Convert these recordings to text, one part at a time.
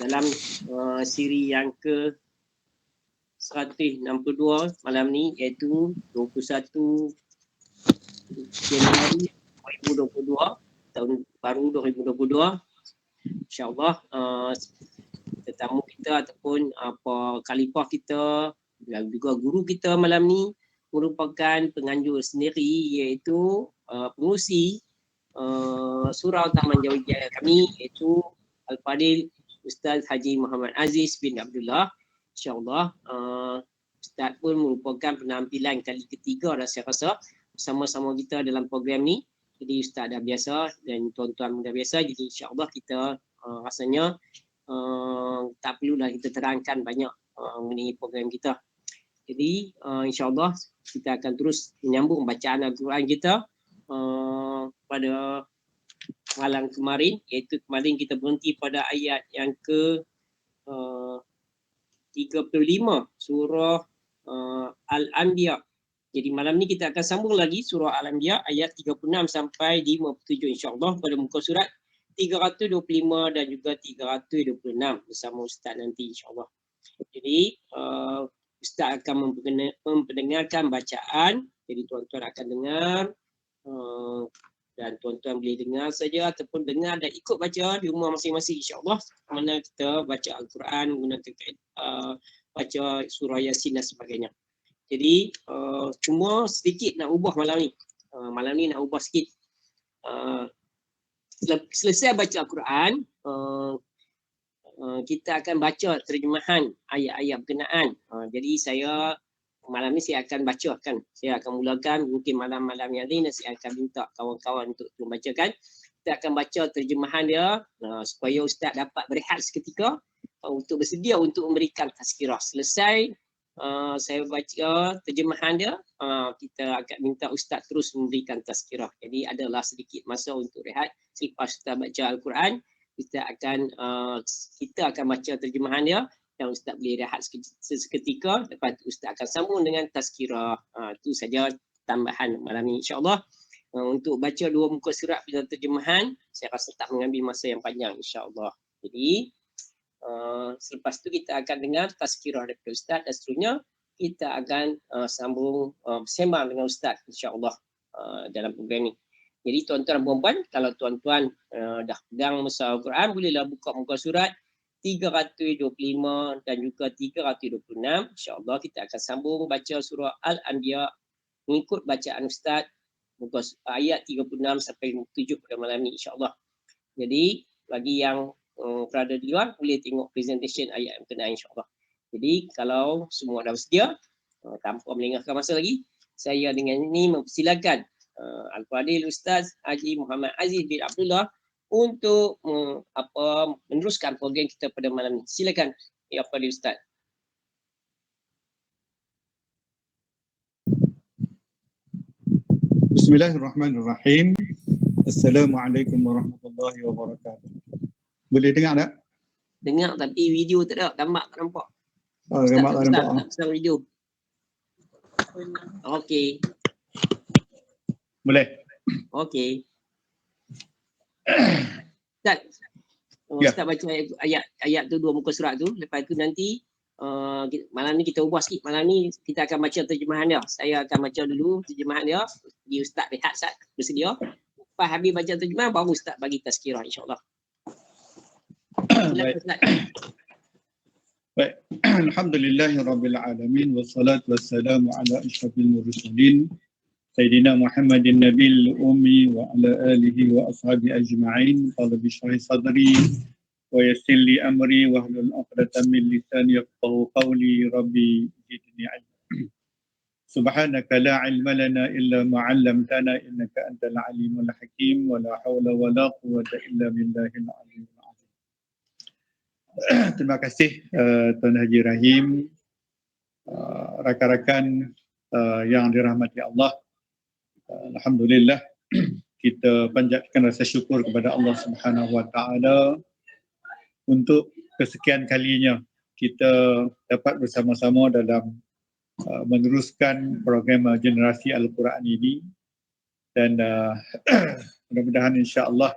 dalam siri yang ke 162 malam ni, iaitu 21 Januari 2022, tahun baru 2022. InsyaAllah tetamu kita ataupun khalifah kita dan juga guru kita malam ni merupakan penganjur sendiri, iaitu pengurusi surau Taman Jawijaya kami, iaitu Al-Fadil Ustaz Haji Muhammad Aziz bin Abdullah. InsyaAllah Ustaz pun merupakan penampilan kali ketiga dah saya rasa sama-sama kita dalam program ni. Jadi Ustaz dah biasa dan tuan-tuan dah biasa, jadi insyaAllah kita rasanya tak perlulah kita terangkan banyak mengenai program kita. Jadi insyaAllah kita akan terus menyambung bacaan Al-Quran kita pada malam kemarin, iaitu kemarin kita berhenti pada ayat yang ke 35 surah Al-Anbiya. Jadi malam ni kita akan sambung lagi surah Al-Anbiya ayat 36 sampai 57 insyaAllah pada muka surat 325 dan juga 326 bersama Ustaz nanti insyaAllah. Jadi Ustaz akan memperdengarkan bacaan, jadi tuan-tuan akan dengar dan tuan-tuan boleh dengar saja ataupun dengar dan ikut baca di rumah masing-masing insyaAllah, mana kita baca Al-Quran menggunakan baca surah Yasin dan sebagainya. Jadi cuma sedikit nak ubah malam ni. Malam ni nak ubah sikit. Selesai baca Al-Quran, kita akan baca terjemahan ayat-ayat berkenaan. Jadi malam ni saya akan bacakan. Saya akan mulakan, mungkin malam-malam yang lain saya akan minta kawan-kawan untuk membacakan. Kita akan baca terjemahan dia supaya Ustaz dapat berehat seketika untuk bersedia untuk memberikan tazkirah. Selesai saya baca terjemahan dia, kita akan minta Ustaz terus memberikan tazkirah. Jadi adalah sedikit masa untuk rehat. Selepas Ustaz baca Al-Quran, kita akan baca terjemahan dia dan Ustaz boleh rehat seketika. Lepas tu Ustaz akan sambung dengan tazkirah. Itu saja tambahan malam ni insyaAllah. Untuk baca 2 muka surat dan terjemahan, saya rasa tak mengambil masa yang panjang insyaAllah. Jadi selepas tu kita akan dengar tazkirah daripada Ustaz dan seterusnya kita akan sambung bersembang dengan Ustaz insyaAllah dalam program ni. Jadi tuan-tuan dan puan-puan, kalau tuan-tuan dah pegang masa Al-Quran, bolehlah buka muka surat 325 dan juga 326. InsyaAllah kita akan sambung baca surah Al-Anbiya mengikut bacaan Ustaz muka ayat 36 sampai 7 pada malam ni insyaAllah. Jadi bagi yang berada di luar, boleh tengok presentation ayat yang berkenaan insyaAllah. Jadi kalau semua dah bersedia, tanpa melengahkan masa lagi, saya dengan ini mempersilakan Al-Fadil Ustaz Haji Muhammad Aziz bin Abdullah untuk meneruskan program kita pada malam ini. Silakan ya Al-Fadil Ustaz. Bismillahirrahmanirrahim. Assalamualaikum warahmatullahi wabarakatuh. Boleh dengar tak? Dengar tapi video tak ada, gambar tak nampak. Gambar tak nampak. Ustaz video. Okey. Boleh. Okey. Ustaz, Ustaz baca ayat tu 2 muka surat tu. Lepas tu nanti malam ni kita ubah sikit. Malam ni kita akan baca terjemahan dia. Saya akan baca dulu terjemahan dia. Di Ustaz rehat Ustaz bersedia. Lepas habis baca terjemahan baru Ustaz bagi tazkirah insyaAllah. Silakan Ustaz. Baik. Alhamdulillahirabbil alamin wassalatu wassalamu ala asyrafil mursalin Sayyidina Muhammadin Nabil Ummi wa ala alihi wa ashabi ajma'in. Qala bishrah sadri wa yassir li amri wa hlul 'uqdatam min lisani yafqahu qawli. Rabbi zidni 'ilma. Subhanaka la 'ilma lana illa ma 'allamtana innaka antal 'alimul hakim wa la hawla wa la quwwata illa billahil 'aliyyil 'azim. Terima kasih Tuan Haji Rahim, rakan-rakan yang dirahmati Allah. Alhamdulillah kita panjatkan rasa syukur kepada Allah Subhanahu Wa Taala untuk kesekian kalinya kita dapat bersama-sama dalam meneruskan program generasi Al-Quran ini, dan mudah-mudahan insya-Allah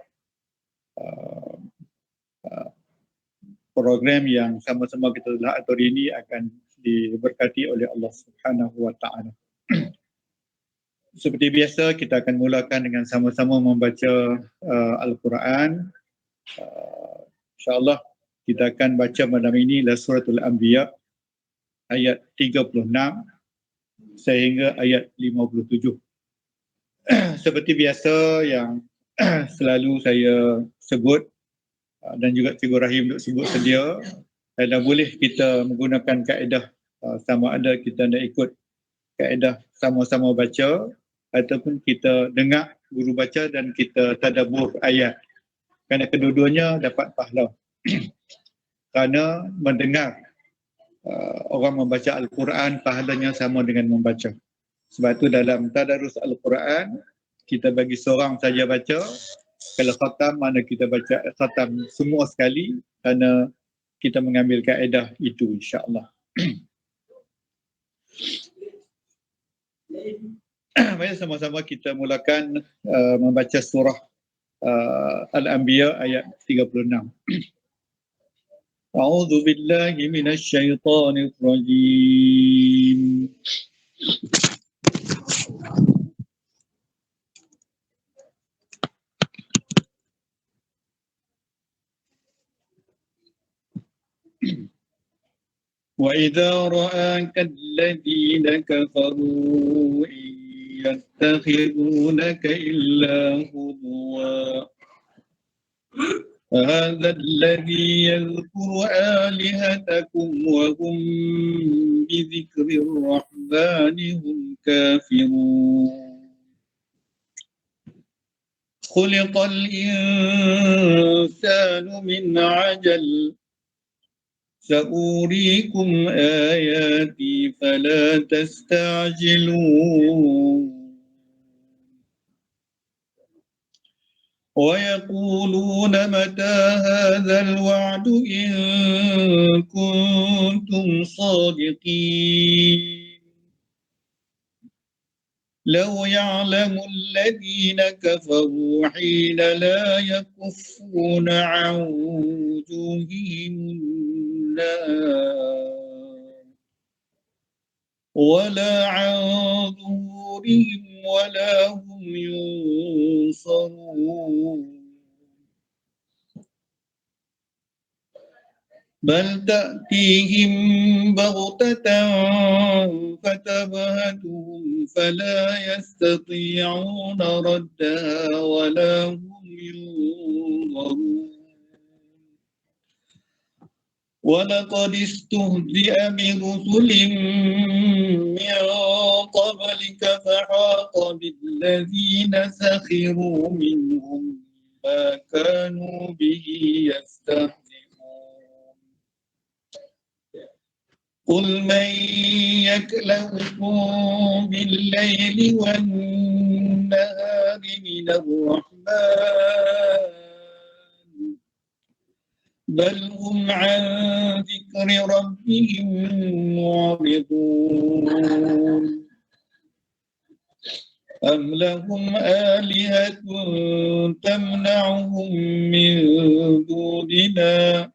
program yang sama-sama kita telah atur ini akan diberkati oleh Allah Subhanahu wa taala. Seperti biasa, kita akan mulakan dengan sama-sama membaca Al-Quran. InsyaAllah kita akan baca malam ini adalah Suratul Anbiya ayat 36 sehingga ayat 57. Seperti biasa yang selalu saya sebut dan juga Cikgu Rahim untuk sebut sedia, dan boleh kita menggunakan kaedah sama ada kita nak ikut kaedah sama-sama baca ataupun kita dengar guru baca dan kita tadabbur ayat. Kerana kedua-duanya dapat pahala. Kerana mendengar orang membaca Al-Quran pahalanya sama dengan membaca. Sebab itu dalam tadarus Al-Quran kita bagi seorang saja baca. Kalau khatam mana kita baca khatam semua sekali kerana kita mengambil kaedah itu insya-Allah. Mari sama-sama kita mulakan membaca surah Al-Anbiya ayat 36. A'udzu billahi minasy syaithanir rajim. وَإِذَا رَآكَ الَّذِينَ كَفَرُوا يَتَّخِذُونَكَ إِلَّا هُزُوًا هَذَا الَّذِي يَذْكُرُ آلِهَتَكُمْ وَهُمْ بِذِكْرِ الرَّحْمَنِ هُمْ كَافِرُونَ خُلِقَ الْإِنسَانُ مِنْ عَجَلٍ سأريكم آياتي فلا تستعجلون ويقولون متى هذا الوعد إن كنتم صادقين لو يعلم الذين كفروا حين لا يكفون عن وجوههم النار ولا عن ظهورهم ولا هم ينصرون بل تأتيهم بغتة فتبهتهم فلا يستطيعون ردها ولا هم ينظرون ولقد استهزئ برسل من قبلك فحاق بالذين سخروا منهم ما كانوا به يستهزئون قل من يكلؤكم بالليل والنهار من الرحمن بل هم عن ذكر ربهم معرضون أم لهم آلهة تمنعهم من دوننا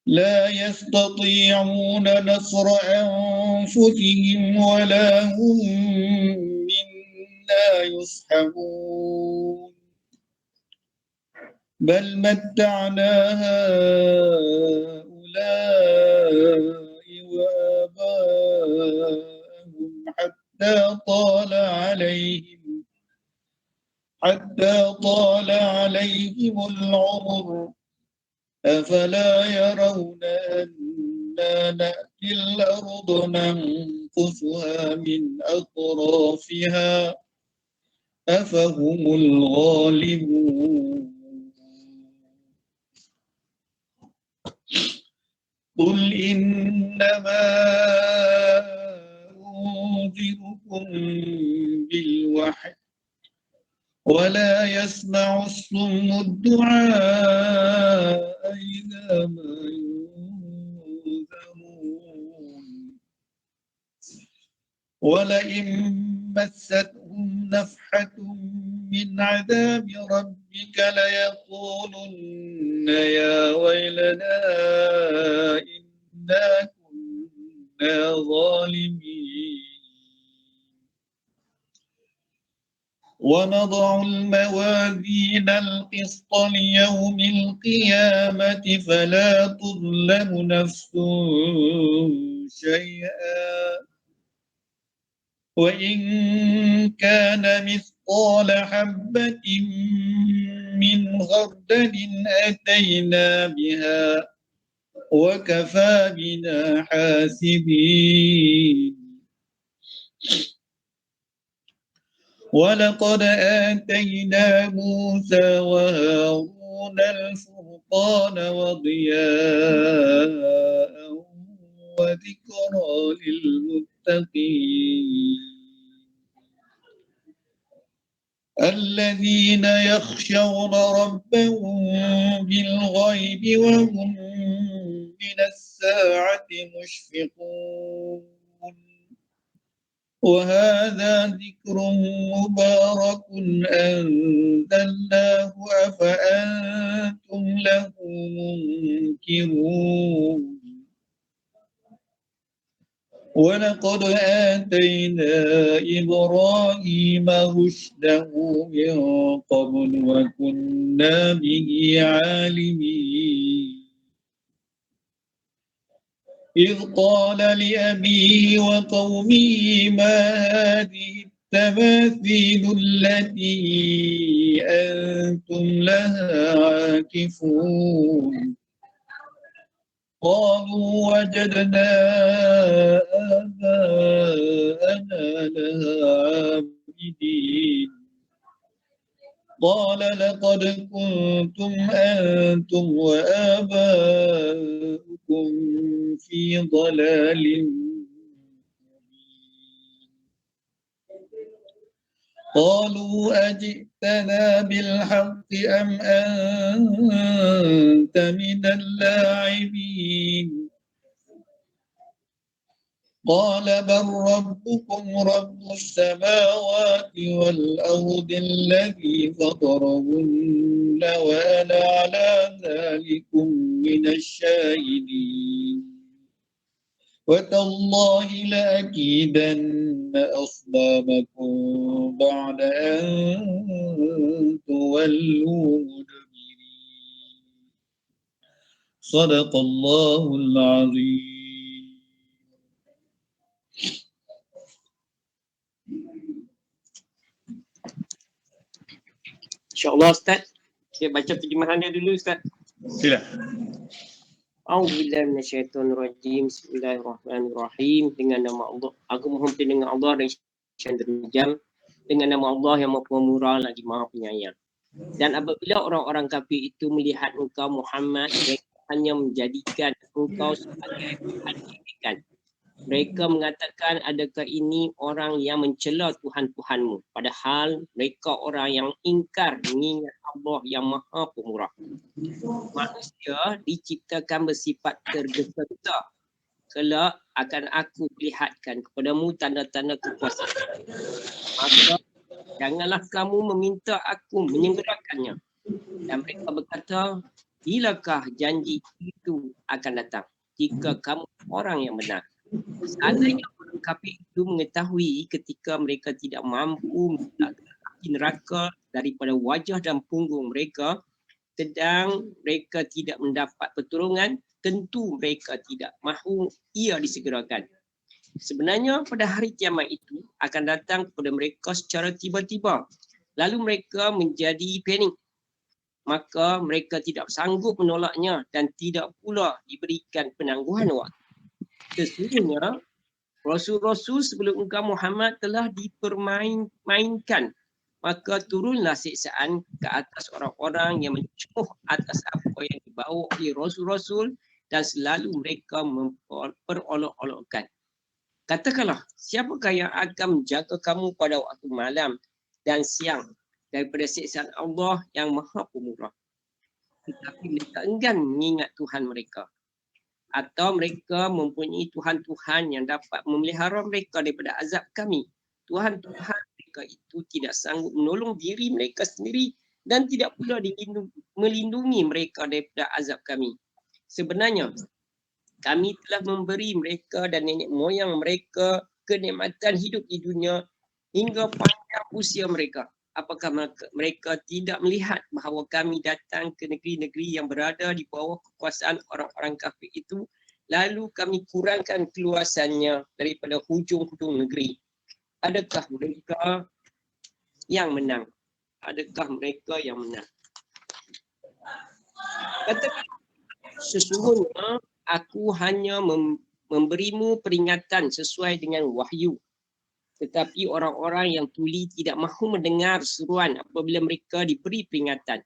لا يستطيعون نصر أنفسهم ولا هم منا يصحبون بل متعنا هؤلاء وآباءهم حتى طال عليهم العمر أفلا يرون أنا نأتي الأرض ننقصها من أطرافها أفهم الغالبون قل إنما أنذركم بالوحي ولا يسمع الصم الدعاء إذا ما ينذرون ولئن مستهم نفحة من عذاب ربك ليقولن يا ويلنا إنا كنا ظالمين ونضع الموازين القسط ليوم القيامة فلا تظلم نفس شيئا وإن كان مثقال حبة من خردل أتينا بها وكفى بنا حاسبين ولقد آتينا موسى وهارون الفرقان وضياء وذكرى للمتقين الذين يخشون ربهم بالغيب وهم من الساعة مشفقون وهذا ذكر مبارك أنزلناه أفأنتم له منكرون ولقد آتينا إبراهيم رشده من قبل وكنا به عالمين إذ قال لأبيه وقومه ما هذه التماثيل التي أنتم لها عاكفون قالوا وجدنا آباءنا لها عابدين قال لقد كنتم أنتم وآباؤكم في ضلال قالوا أجئتنا بالحق أم أنت من اللاعبين قال بل ربكم رب السماوات والأرض الذي فطرهن وأنا على ذلكم من الشاهدين وتالله لأكيدن أصنامكم بعد أن تولوا مدبرين صدق الله العظيم. InsyaAllah Ustaz. Saya baca terjemahan dia dulu Ustaz. Sila. A'udzubillahi minasyaitonirrajim. Bismillahirrahmanirrahim. Dengan nama Allah. Aku mohon dengan Allah dan syaitan terjam. Dengan nama Allah yang Maha Pemurah lagi Maha Penyayang. Dan apabila orang-orang kafir itu melihat engkau Muhammad, mereka hanya menjadikan engkau sebagai Tuhan. Mereka mengatakan, adakah ini orang yang mencela Tuhan-Tuhanmu? Padahal mereka orang yang ingkar mengingat Allah yang Maha Pemurah. Manusia diciptakan bersifat tergesa-gesa. Kelak akan aku perlihatkan kepadamu tanda-tanda kekuasaan. Maka janganlah kamu meminta aku menyegerakannya. Dan mereka berkata, bilakah janji itu akan datang? Jika kamu orang yang benar. Seandainya orang kafir itu mengetahui ketika mereka tidak mampu meletakkan api neraka daripada wajah dan punggung mereka, sedang mereka tidak mendapat pertolongan, tentu mereka tidak mahu ia disegerakan. Sebenarnya pada hari kiamat itu akan datang kepada mereka secara tiba-tiba. Lalu mereka menjadi panik. Maka mereka tidak sanggup menolaknya dan tidak pula diberikan penangguhan waktu. Sesungguhnya Rasul-Rasul sebelum engkau Muhammad telah dipermainkan. Maka turunlah siksaan ke atas orang-orang yang mencemuh atas apa yang dibawa oleh Rasul-Rasul dan selalu mereka memperolok-olokkan. Katakanlah, siapakah yang akan menjaga kamu pada waktu malam dan siang daripada siksaan Allah yang Maha Pemurah? Tetapi mereka enggan mengingat Tuhan mereka. Atau mereka mempunyai Tuhan-Tuhan yang dapat memelihara mereka daripada azab kami. Tuhan-Tuhan mereka itu tidak sanggup menolong diri mereka sendiri dan tidak pula melindungi mereka daripada azab kami. Sebenarnya kami telah memberi mereka dan nenek moyang mereka kenikmatan hidup di dunia hingga panjang usia mereka. Apakah mereka tidak melihat bahawa kami datang ke negeri-negeri yang berada di bawah kekuasaan orang-orang kafir itu, lalu kami kurangkan keluasannya daripada hujung-hujung negeri? Adakah mereka yang menang? Adakah mereka yang menang? Katakan, sesungguhnya aku hanya memberimu peringatan sesuai dengan wahyu. Tetapi orang-orang yang tuli tidak mahu mendengar seruan apabila mereka diberi peringatan.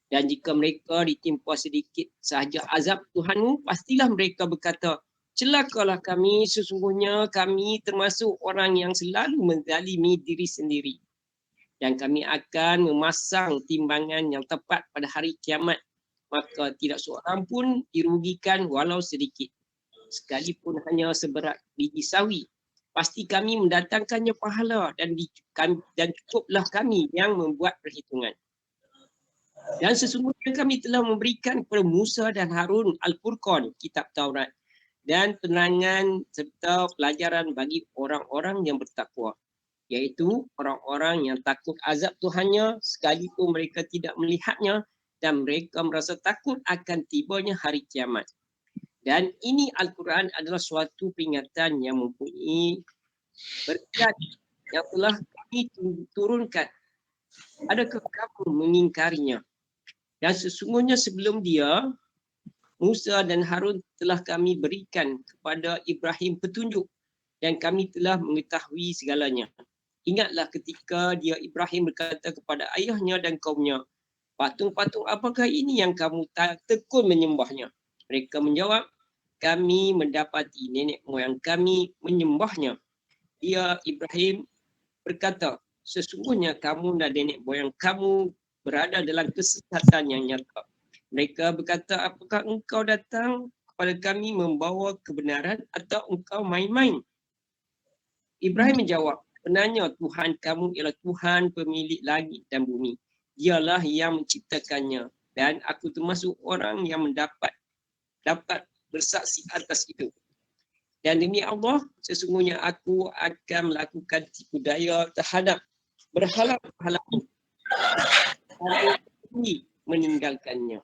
Dan jika mereka ditimpa sedikit sahaja azab Tuhanmu, pastilah mereka berkata, celakalah kami, sesungguhnya kami termasuk orang yang selalu menzalimi diri sendiri. Dan kami akan memasang timbangan yang tepat pada hari kiamat. Maka tidak seorang pun dirugikan walau sedikit. Sekalipun hanya seberat biji sawi. Pasti kami mendatangkannya pahala dan cukuplah kami yang membuat perhitungan. Dan sesungguhnya kami telah memberikan kepada Musa dan Harun Al-Furqan, kitab Taurat, dan penerangan serta pelajaran bagi orang-orang yang bertakwa, iaitu orang-orang yang takut azab Tuhannya sekalipun mereka tidak melihatnya dan mereka merasa takut akan tibanya hari kiamat. Dan ini Al-Quran adalah suatu peringatan yang mempunyai berkat yang telah kami turunkan. Adakah kamu mengingkarinya? Dan sesungguhnya sebelum dia, Musa dan Harun telah kami berikan kepada Ibrahim petunjuk dan kami telah mengetahui segalanya. Ingatlah ketika dia Ibrahim berkata kepada ayahnya dan kaumnya, patung-patung apakah ini yang kamu tekun menyembahnya? Mereka menjawab, kami mendapati nenek moyang kami menyembahnya. Dia Ibrahim berkata, sesungguhnya kamu dan nenek moyang kamu berada dalam kesesatan yang nyata. Mereka berkata, apakah engkau datang kepada kami membawa kebenaran atau engkau main-main? Ibrahim menjawab, sebenarnya Tuhan kamu ialah Tuhan pemilik langit dan bumi. Dialah yang menciptakannya dan aku termasuk orang yang dapat bersaksi atas itu. Dan demi Allah, sesungguhnya aku akan melakukan tipu daya terhadap berhala-berhala ini meninggalkannya.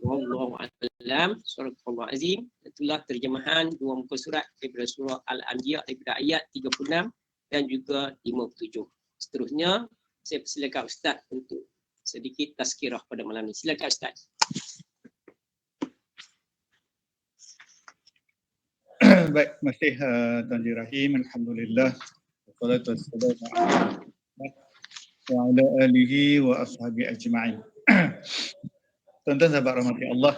Wallahu a'lam. Surah Azim. Itulah terjemahan dua muka surat daripada surah Al-Anbiya daripada ayat 36 dan juga 57. Seterusnya, saya persilakan Ustaz untuk sedikit tazkirah pada malam ini. Silakan Ustaz. Baik, terima kasih Tuan Haji Rahim. Alhamdulillah. Wassalatu wassalamu ala alihi wa ashabi ajma'in. Tuan-tuan sahabat rahmati Allah,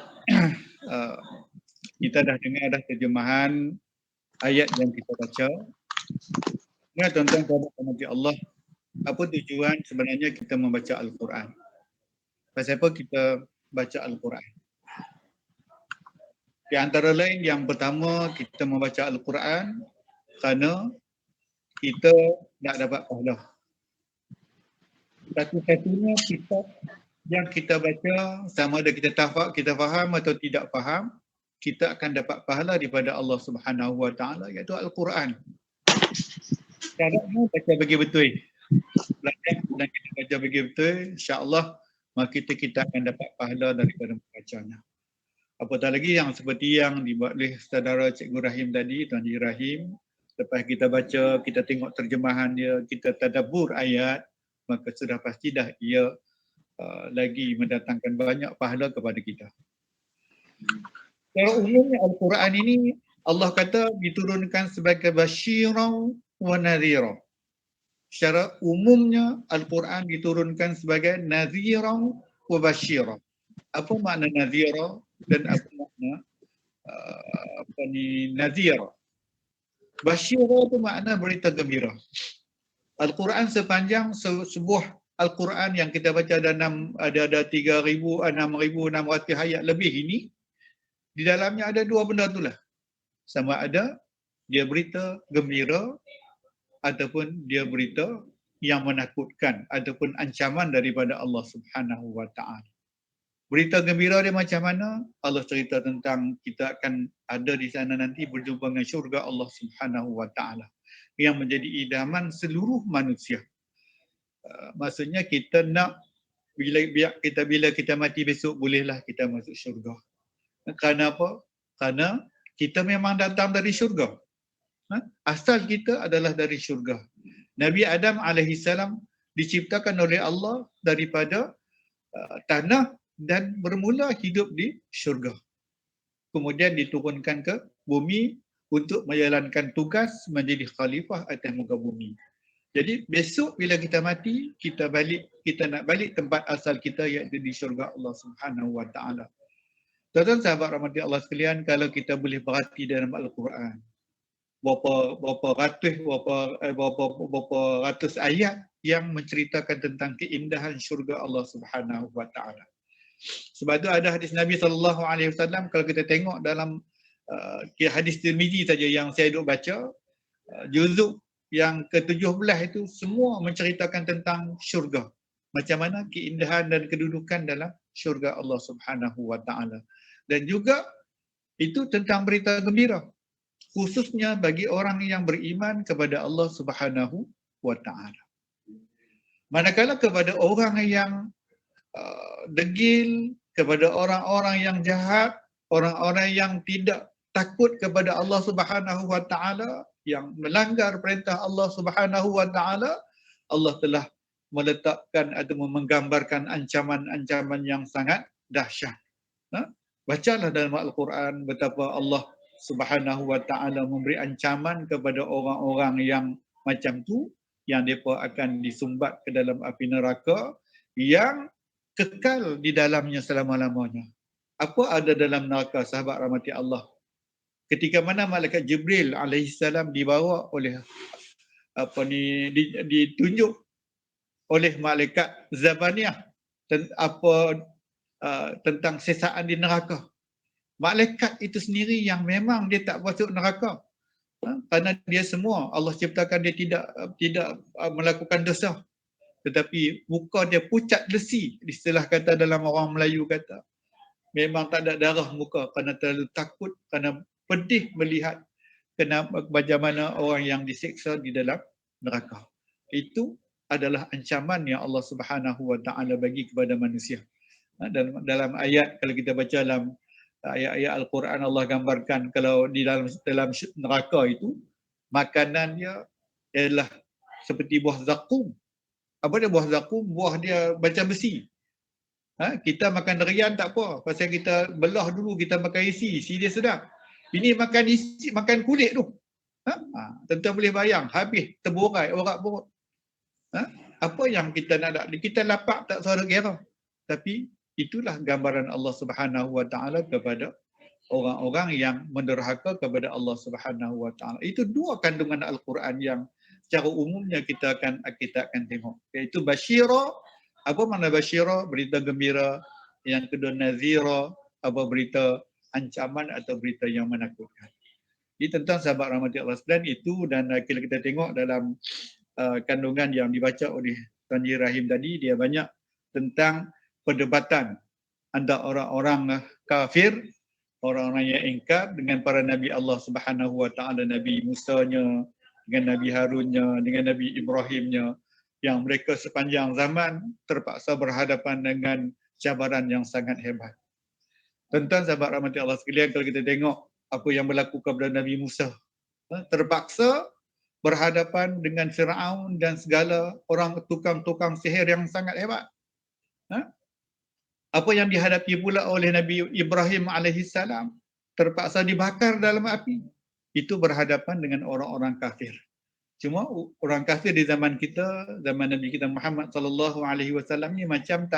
kita dah dengar dah terjemahan ayat yang kita baca. Ya, tuan-tuan sahabat rahmati Allah, apa tujuan sebenarnya kita membaca Al-Quran? Pasal apa kita baca Al-Quran? Di antara lain, yang pertama kita membaca Al-Quran kerana kita nak dapat pahala. Satu-satunya kitab yang kita baca, sama ada kita faham atau tidak faham, kita akan dapat pahala daripada Allah Subhanahu Wa Taala, iaitu Al-Quran. Syaratnya baca bagi betul. Belajar dan kita baca bagi betul, insya-Allah maka kita akan dapat pahala daripada membacanya. Apatah lagi yang seperti yang dibuat oleh saudara Cikgu Rahim tadi, Tuan Haji Rahim, lepas kita baca, kita tengok terjemahan dia, kita tadabbur ayat, maka sudah pasti dah ia lagi mendatangkan banyak pahala kepada kita. Secara umumnya Al-Quran ini Allah kata diturunkan sebagai basyirah wa nadhirah. Secara umumnya Al-Quran diturunkan sebagai nadhirah wa basyirah. Apa makna nadhirah dan apa makna nadhirah? Basyirah itu makna berita gembira. Al-Quran sepanjang sebuah Al-Quran yang kita baca ada 3,600 ayat lebih ini, di dalamnya ada dua benda itulah. Sama ada dia berita gembira ataupun dia berita yang menakutkan ataupun ancaman daripada Allah Subhanahu wa taala. Berita gembira dia macam mana? Allah cerita tentang kita akan ada di sana nanti berjumpa dengan syurga Allah Subhanahu wa taala yang menjadi idaman seluruh manusia. Maksudnya kita nak bila kita mati besok bolehlah kita masuk syurga. Kerana apa? Kerana kita memang datang dari syurga. Asal kita adalah dari syurga. Nabi Adam alaihissalam diciptakan oleh Allah daripada tanah dan bermula hidup di syurga. Kemudian diturunkan ke bumi untuk menjalankan tugas menjadi khalifah atas muka bumi. Jadi besok bila kita mati, kita nak balik tempat asal kita iaitu di syurga Allah Subhanahu wa taala. Tuan-tuan sahabat rahmati Allah sekalian, kalau kita boleh perhati dalam Al-Quran, berapa ratus ayat yang menceritakan tentang keindahan syurga Allah Subhanahu wa taala. Sebab tu ada hadis Nabi SAW, kalau kita tengok dalam hadis Tirmizi saja yang saya duk baca, juzuk yang ke-17 itu semua menceritakan tentang syurga. Macam mana keindahan dan kedudukan dalam syurga Allah Subhanahu wa taala. Dan juga itu tentang berita gembira, khususnya bagi orang yang beriman kepada Allah Subhanahu wa taala. Manakala kepada orang yang degil, kepada orang-orang yang jahat, orang-orang yang tidak takut kepada Allah Subhanahu wa taala, yang melanggar perintah Allah Subhanahu wa taala, Allah telah meletakkan atau menggambarkan ancaman-ancaman yang sangat dahsyat. Bacalah dalam Al-Quran betapa Allah Subhanahu wa taala memberi ancaman kepada orang-orang yang macam tu, yang mereka akan disumbat ke dalam api neraka yang kekal di dalamnya selama-lamanya. Apa ada dalam neraka, sahabat rahmati Allah? Ketika mana malaikat Jibril alaihissalam dibawa oleh ditunjuk oleh malaikat Zabaniyah tentang sesaan di neraka. Malaikat itu sendiri yang memang dia tak masuk neraka. Kerana dia semua Allah ciptakan dia tidak melakukan dosa. Tetapi muka dia pucat lesi, istilah kata dalam orang Melayu kata. Memang tak ada darah muka kerana terlalu takut, kerana pedih melihat kenapa bagaimana orang yang disiksa di dalam neraka. Itu adalah ancaman yang Allah Subhanahu wa taala bagi kepada manusia. Dan dalam ayat, kalau kita baca dalam ayat-ayat Al-Quran, Allah gambarkan kalau di dalam neraka itu makanan dia ialah seperti buah zakum. Apa dia buah zakum? Buah dia macam besi. Kita makan durian tak apa, pasal kita belah dulu, kita makan isi dia sedap. Ini makan isi, makan kulit tu. Tentu boleh bayang, habis terburai orak perut. Apa yang kita nak? Kita lapak tak saudara kira. Tapi itulah gambaran Allah Subhanahu wa taala kepada orang-orang yang menderhaka kepada Allah Subhanahu wa taala. Itu dua kandungan Al-Quran yang secara umumnya kita akan tengok. Iaitu basyira. Apa makna basyira? Berita gembira. Yang kedua nazira, apa berita ancaman atau berita yang menakutkan. Jadi tentang sahabat rahmati Allah sekalian itu, dan kalau kita tengok dalam kandungan yang dibaca oleh Tuan Haji Rahim tadi, dia banyak tentang perdebatan antara orang-orang kafir, orang-orang yang ingkar dengan para Nabi Allah Subhanahu wa taala, Nabi Musanya, dengan Nabi Harunnya, dengan Nabi Ibrahimnya, yang mereka sepanjang zaman terpaksa berhadapan dengan cabaran yang sangat hebat. Tuan-tuan sahabat rahmati Allah sekalian, kalau kita tengok apa yang berlaku kepada Nabi Musa, terpaksa berhadapan dengan Firaun dan segala orang tukang-tukang sihir yang sangat hebat. Apa yang dihadapi pula oleh Nabi Ibrahim alaihissalam, terpaksa dibakar dalam api. Itu berhadapan dengan orang-orang kafir. Cuma orang kafir di zaman kita, zaman Nabi kita Muhammad sallallahu alaihi wasallam ni macam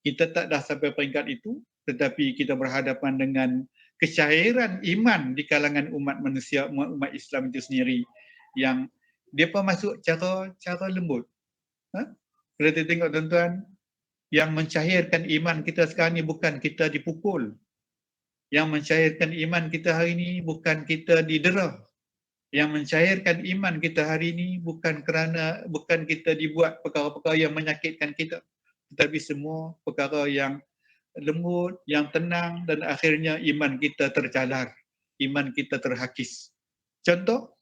kita tak dah sampai peringkat itu, tetapi kita berhadapan dengan kesyairan iman di kalangan umat manusia, umat Islam itu sendiri, yang depa masuk cara lembut. Kalau kita tengok tuan-tuan, yang mencairkan iman kita sekarang ni bukan kita dipukul. Yang mencairkan iman kita hari ini bukan kita didera. Yang mencairkan iman kita hari ini bukan kita dibuat perkara-perkara yang menyakitkan kita, tetapi semua perkara yang lembut, yang tenang, dan akhirnya iman kita tercalar, iman kita terhakis. Contoh,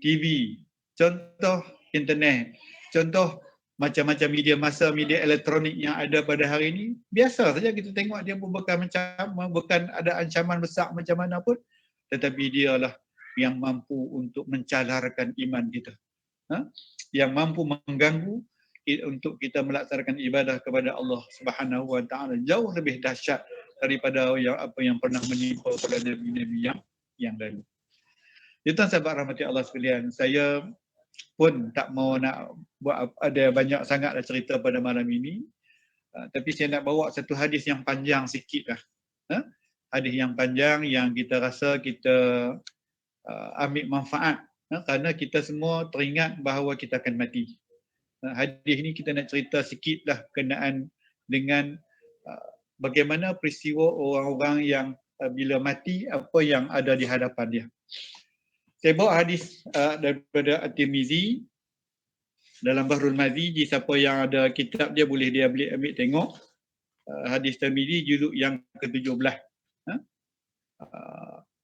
TV, contoh internet, contoh macam-macam media massa, media elektronik yang ada pada hari ini. Biasa saja kita tengok dia bukan ada ancaman besar macam mana pun, tetapi dialah yang mampu untuk mencalarkan iman kita, yang mampu mengganggu untuk kita melaksanakan ibadah kepada Allah Subhanahu Wa Taala jauh lebih dahsyat daripada apa yang pernah menimpa pada nabi-nabi yang lalu. Itu sahabat rahmati Allah sekalian, saya pun tak mau nak buat ada banyak sangatlah cerita pada malam ini, tapi saya nak bawa satu hadis yang panjang sikit lah. Hadis yang panjang yang kita rasa kita ambil manfaat, kerana kita semua teringat bahawa kita akan mati. Hadis ni kita nak cerita sikit lah kenaan dengan bagaimana peristiwa orang-orang yang bila mati, apa yang ada di hadapan dia. Saya bawa hadis daripada At-Tirmizi dalam Bahrul Mazi. Siapa yang ada kitab dia boleh dia ambil tengok. Hadis Tirmizi juzuk yang ke-17.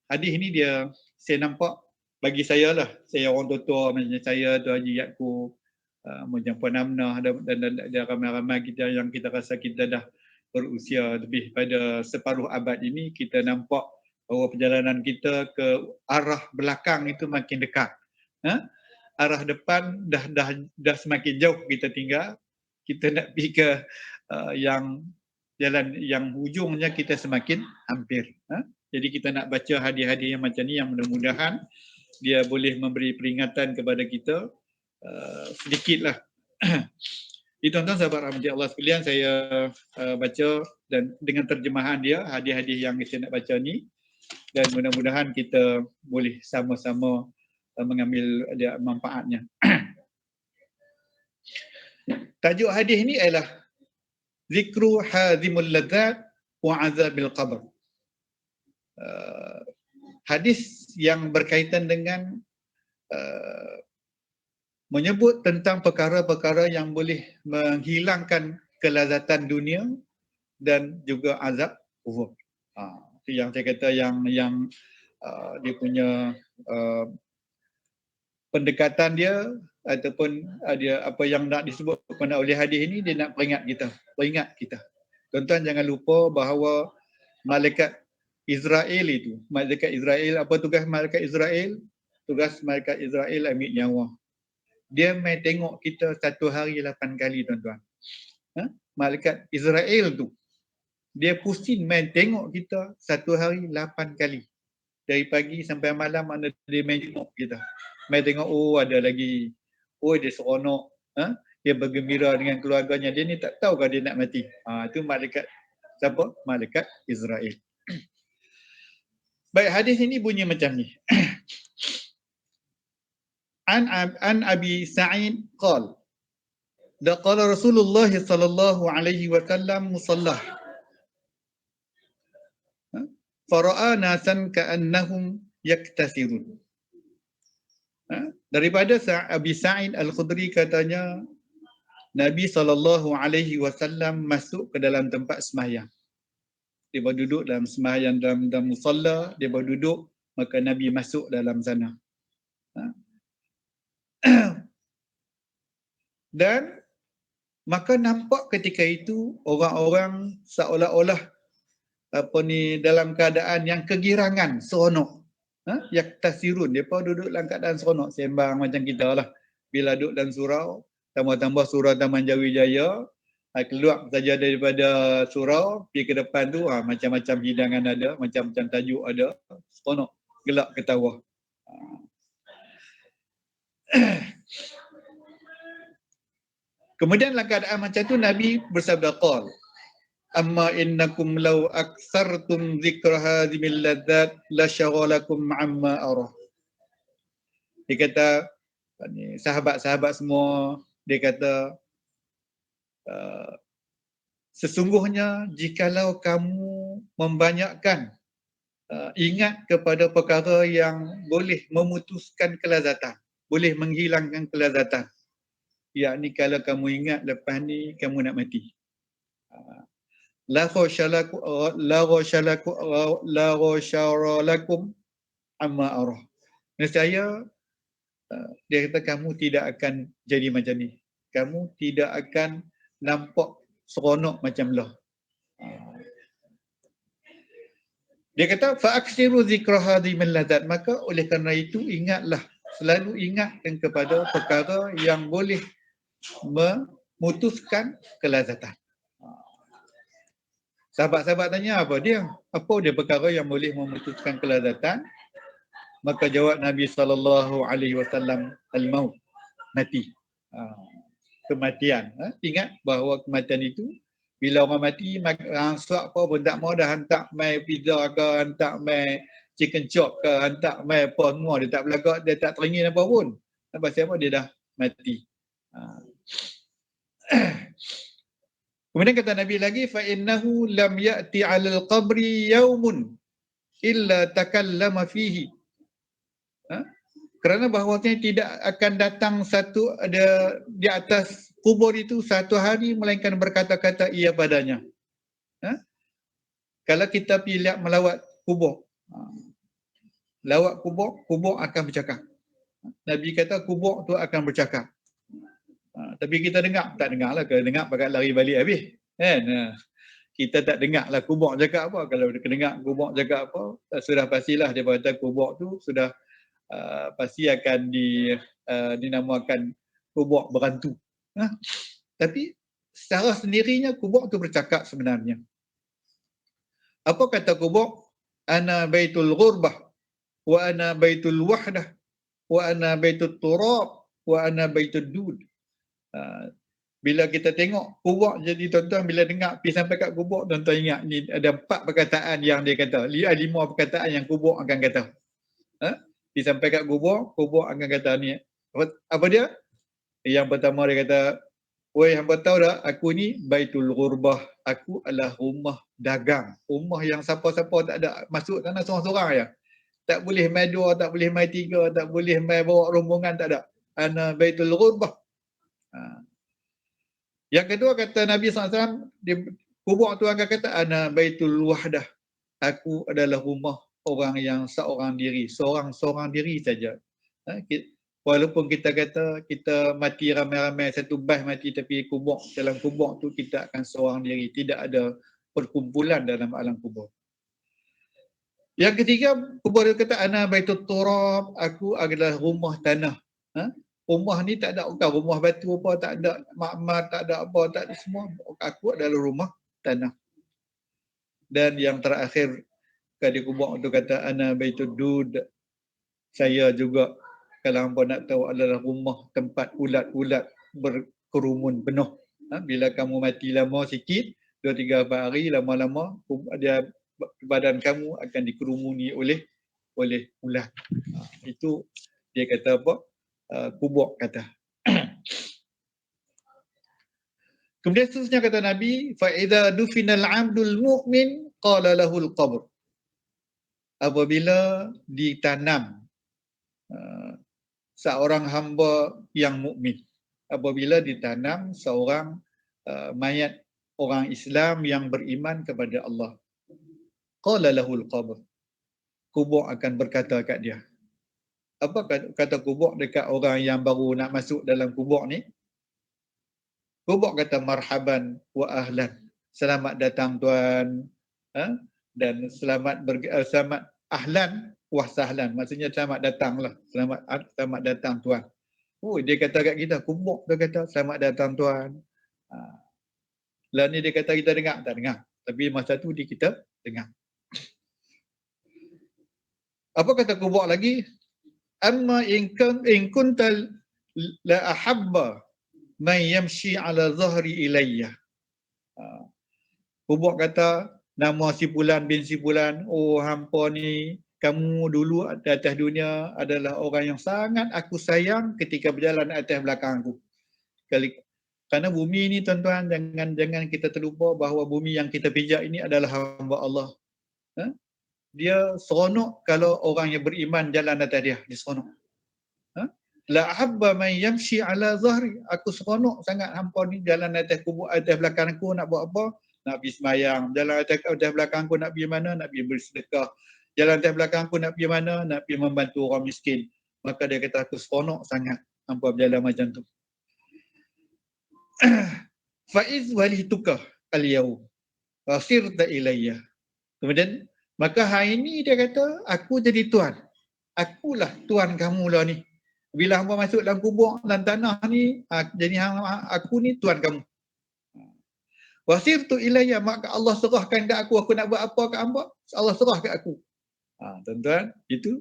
Hadis ni dia, saya nampak, bagi saya lah, saya orang tua-tua macam saya, Tuan Haji Yaakob, macam Puan Amnah dan ramai-ramai kita yang kita rasa kita dah berusia lebih pada separuh abad ini, kita nampak bahawa perjalanan kita ke arah belakang itu makin dekat. Arah depan dah semakin jauh kita tinggal. Kita nak pergi ke yang jalan yang hujungnya kita semakin hampir. Jadi kita nak baca hadis-hadis yang macam ni yang mudah-mudahan dia boleh memberi peringatan kepada kita sedikitlah. Jadi tuan-tuan sahabat rahmati Allah sekalian, saya baca dan dengan terjemahan dia hadis-hadis yang saya nak baca ni, dan mudah-mudahan kita boleh sama-sama mengambil dia manfaatnya. Tajuk hadis ni ialah Zikru Hazimul Ladzat wa Azabil Qabr. Hadis yang berkaitan dengan menyebut tentang perkara-perkara yang boleh menghilangkan kelazatan dunia dan juga azab kubur. Itu yang saya kata yang dia punya pendekatan dia ataupun dia apa yang nak disebut oleh hadis ini, dia nak peringat kita. Tuan-tuan jangan lupa bahawa malaikat Israel itu, malaikat Israel, apa tugas malaikat Israel? Tugas malaikat Israel ambil nyawa. Dia main tengok kita 1 hari 8 kali tuan-tuan. Malaikat Israel tu, dia pusing main tengok kita 1 hari 8 kali. Dari pagi sampai malam mana dia main tengok kita. Main tengok, oh ada lagi, oh dia seronok, dia bergembira dengan keluarganya. Dia ni tak tahu kan dia nak mati. Itu malaikat siapa? Malaikat Israel. Baik, hadis ini bunyi macam ni. An Abi Sa'id qala qala Rasulullah sallallahu alaihi wasallam musallah fara'a nasan ka'annahum yaktasirun. Daripada Abi Sa'id Al-Khudri katanya, Nabi sallallahu alaihi wasallam masuk ke dalam tempat sembahyang. Dia berduduk dalam sembahyang dalam musalla, dia berduduk, maka Nabi masuk dalam sana. Dan maka nampak ketika itu orang-orang seolah-olah dalam keadaan yang kegirangan, seronok. Yaktasirun, depa duduk dalam keadaan seronok, sembang macam kita lah. Bila duduk dalam surau, tambah-tambah surau Taman Jawijaya, keluar saja daripada surau, pergi ke depan tu macam-macam hidangan ada, macam-macam tajuk ada, seronok, gelak ketawa. Kemudian dalam keadaan macam tu Nabi bersabda qal, amma innakum law aktsartum dzikra hadzimil ladzat la syaghalakum amma arah. Dia kata, sahabat-sahabat semua, dia kata, sesungguhnya jikalau kamu membanyakkan ingat kepada perkara yang boleh memutuskan kelazatan, boleh menghilangkan kelazatan. Yakni kalau kamu ingat lepas ni kamu nak mati. La ghashalakum amma arah. Nescaya dia kata kamu tidak akan jadi macam ni. Kamu tidak akan nampak seronok macam lah. Dia kata fa'aksiru zikra hadhi min ladzat, maka oleh kerana itu ingatlah, selalu ingatkan kepada perkara yang boleh memutuskan kelazatan. Sahabat-sahabat tanya apa dia? Apa dia perkara yang boleh memutuskan kelazatan? Maka jawab Nabi SAW, al-maut, mati. Kematian. Ingat bahawa kematian itu bila orang mati, suap apa pun tak mau dah, hantar mai pizza ke, hantar mai chicken chop ke, hantar mai apa semua, dia tak belagak, dia tak teringin apa pun. Pasal apa? Dia dah mati. Kemudian kata Nabi lagi, fa innahu lam ya'ti 'alal qabri yaumun illa takallama fihi. Kerana bahawasanya tidak akan datang satu ada di atas kubur itu satu hari melainkan berkata-kata ia padanya. Kalau kita pergi lihat melawat kubur, lawat kubur, kubur akan bercakap. Nabi kata kubur tu akan bercakap. Tapi kita dengar, tak dengar lah. Kalau dengar pakai lari balik habis. Kan? Kita tak dengar lah kubur cakap apa. Kalau dengar kubur cakap apa, sudah pastilah dia kata kubur tu sudah pasti akan dinamakan kubur berantu. Tapi secara sendirinya kubur tu bercakap sebenarnya. Apa kata kubur? Ana baitul ghurbah wa ana baitul wahdah wa ana baitul turab wa ana baitul dud. Bila kita tengok kubur, jadi tuan-tuan bila dengar pergi sampai kat kubur, tuan-tuan ingat ni ada 4 perkataan yang dia kata, 5 perkataan yang kubur akan kata. Pergi sampai kat kubur, kubur akan kata ni. Apa dia? Yang pertama dia kata, "Woi, hangpa tahu tak, aku ni baitul ghurbah, aku adalah rumah dagang, rumah yang siapa-siapa tak ada masuk sana seorang-seorang aja. Tak boleh mai 2, tak boleh mai 3, tak boleh mai bawa rombongan, tak ada. Ana baitul ghurbah." Yang kedua kata Nabi SAW, kubur tu akan kata, "Ana baitul wahdah, aku adalah rumah orang yang seorang diri, seorang diri saja." Walaupun kita kata kita mati ramai-ramai, satu bas mati, tapi kubur, dalam kubur tu kita akan seorang diri, tidak ada perkumpulan dalam alam kubur. Yang ketiga, kubur dia kata, "Ana baitul turab, aku adalah rumah tanah." Rumah ni tak ada bukan rumah batu apa, tak ada makmal, tak ada apa, tak ada semua. Aku adalah rumah tanah. Dan yang terakhir kali kubur tu kata, "Ana baitud dud." Saya juga, kalau hangpa nak tahu, adalah rumah tempat ulat-ulat berkerumun penuh. Bila kamu mati lama sikit, 2-3 hari, lama-lama dia badan kamu akan dikerumuni oleh ulat. Itu dia kata apa? Kubur kata. Kemudian seterusnya kata Nabi, fa idza dufinal 'abdul mu'min qala lahul qabr. Apabila ditanam seorang hamba yang mukmin, apabila ditanam seorang mayat orang Islam yang beriman kepada Allah, qala lahul qabr, kubur akan berkata kat dia. Apa kata kubur dekat orang yang baru nak masuk dalam kubur ni? Kubur kata, "Marhaban wa ahlan." Selamat datang tuan. Dan selamat ahlan wa sahlan. Maksudnya selamat datanglah. Selamat datang tuan. Oh, dia kata kat kita, kubur dia kata, "Selamat datang tuan." Lah ni dia kata kita dengar, tak dengar. Tapi masa tu kita dengar. Apa kata kubur lagi? "Amma in kuntal la ahabba man yamshi ala zahri ilayya." Kubur kata, nama si fulan bin si fulan, "Oh, hampa ni, kamu dulu di atas dunia adalah orang yang sangat aku sayang ketika berjalan atas belakang aku." Kerana bumi ni tuan-tuan, jangan kita terlupa bahawa bumi yang kita pijak ini adalah hamba Allah. dia seronok kalau orang yang beriman jalan atas dia seronok. La habba man yamshi ala zahri, aku seronok sangat hampa ni jalan atas kubur, atas belakang aku nak buat apa? Nak pergi sembahyang. Jalan atas belakang aku nak pergi mana? Nak pergi bersedekah. Jalan atas belakang aku nak pergi mana? Nak pergi membantu orang miskin. Maka dia kata aku seronok sangat hampa berjalan macam tu. Faiz walituka al-yaum wasirta ilayya. Kemudian maka hari ini dia kata aku jadi tuan. Akulah tuan kamu lah ni. Bila hangpa masuk dalam kubur dan tanah ni, jadi aku ni tuan kamu. Wasirtu ilayya, maka Allah serahkan kat aku nak buat apa kat hangpa, Allah serah kat aku. Tuan-tuan, itu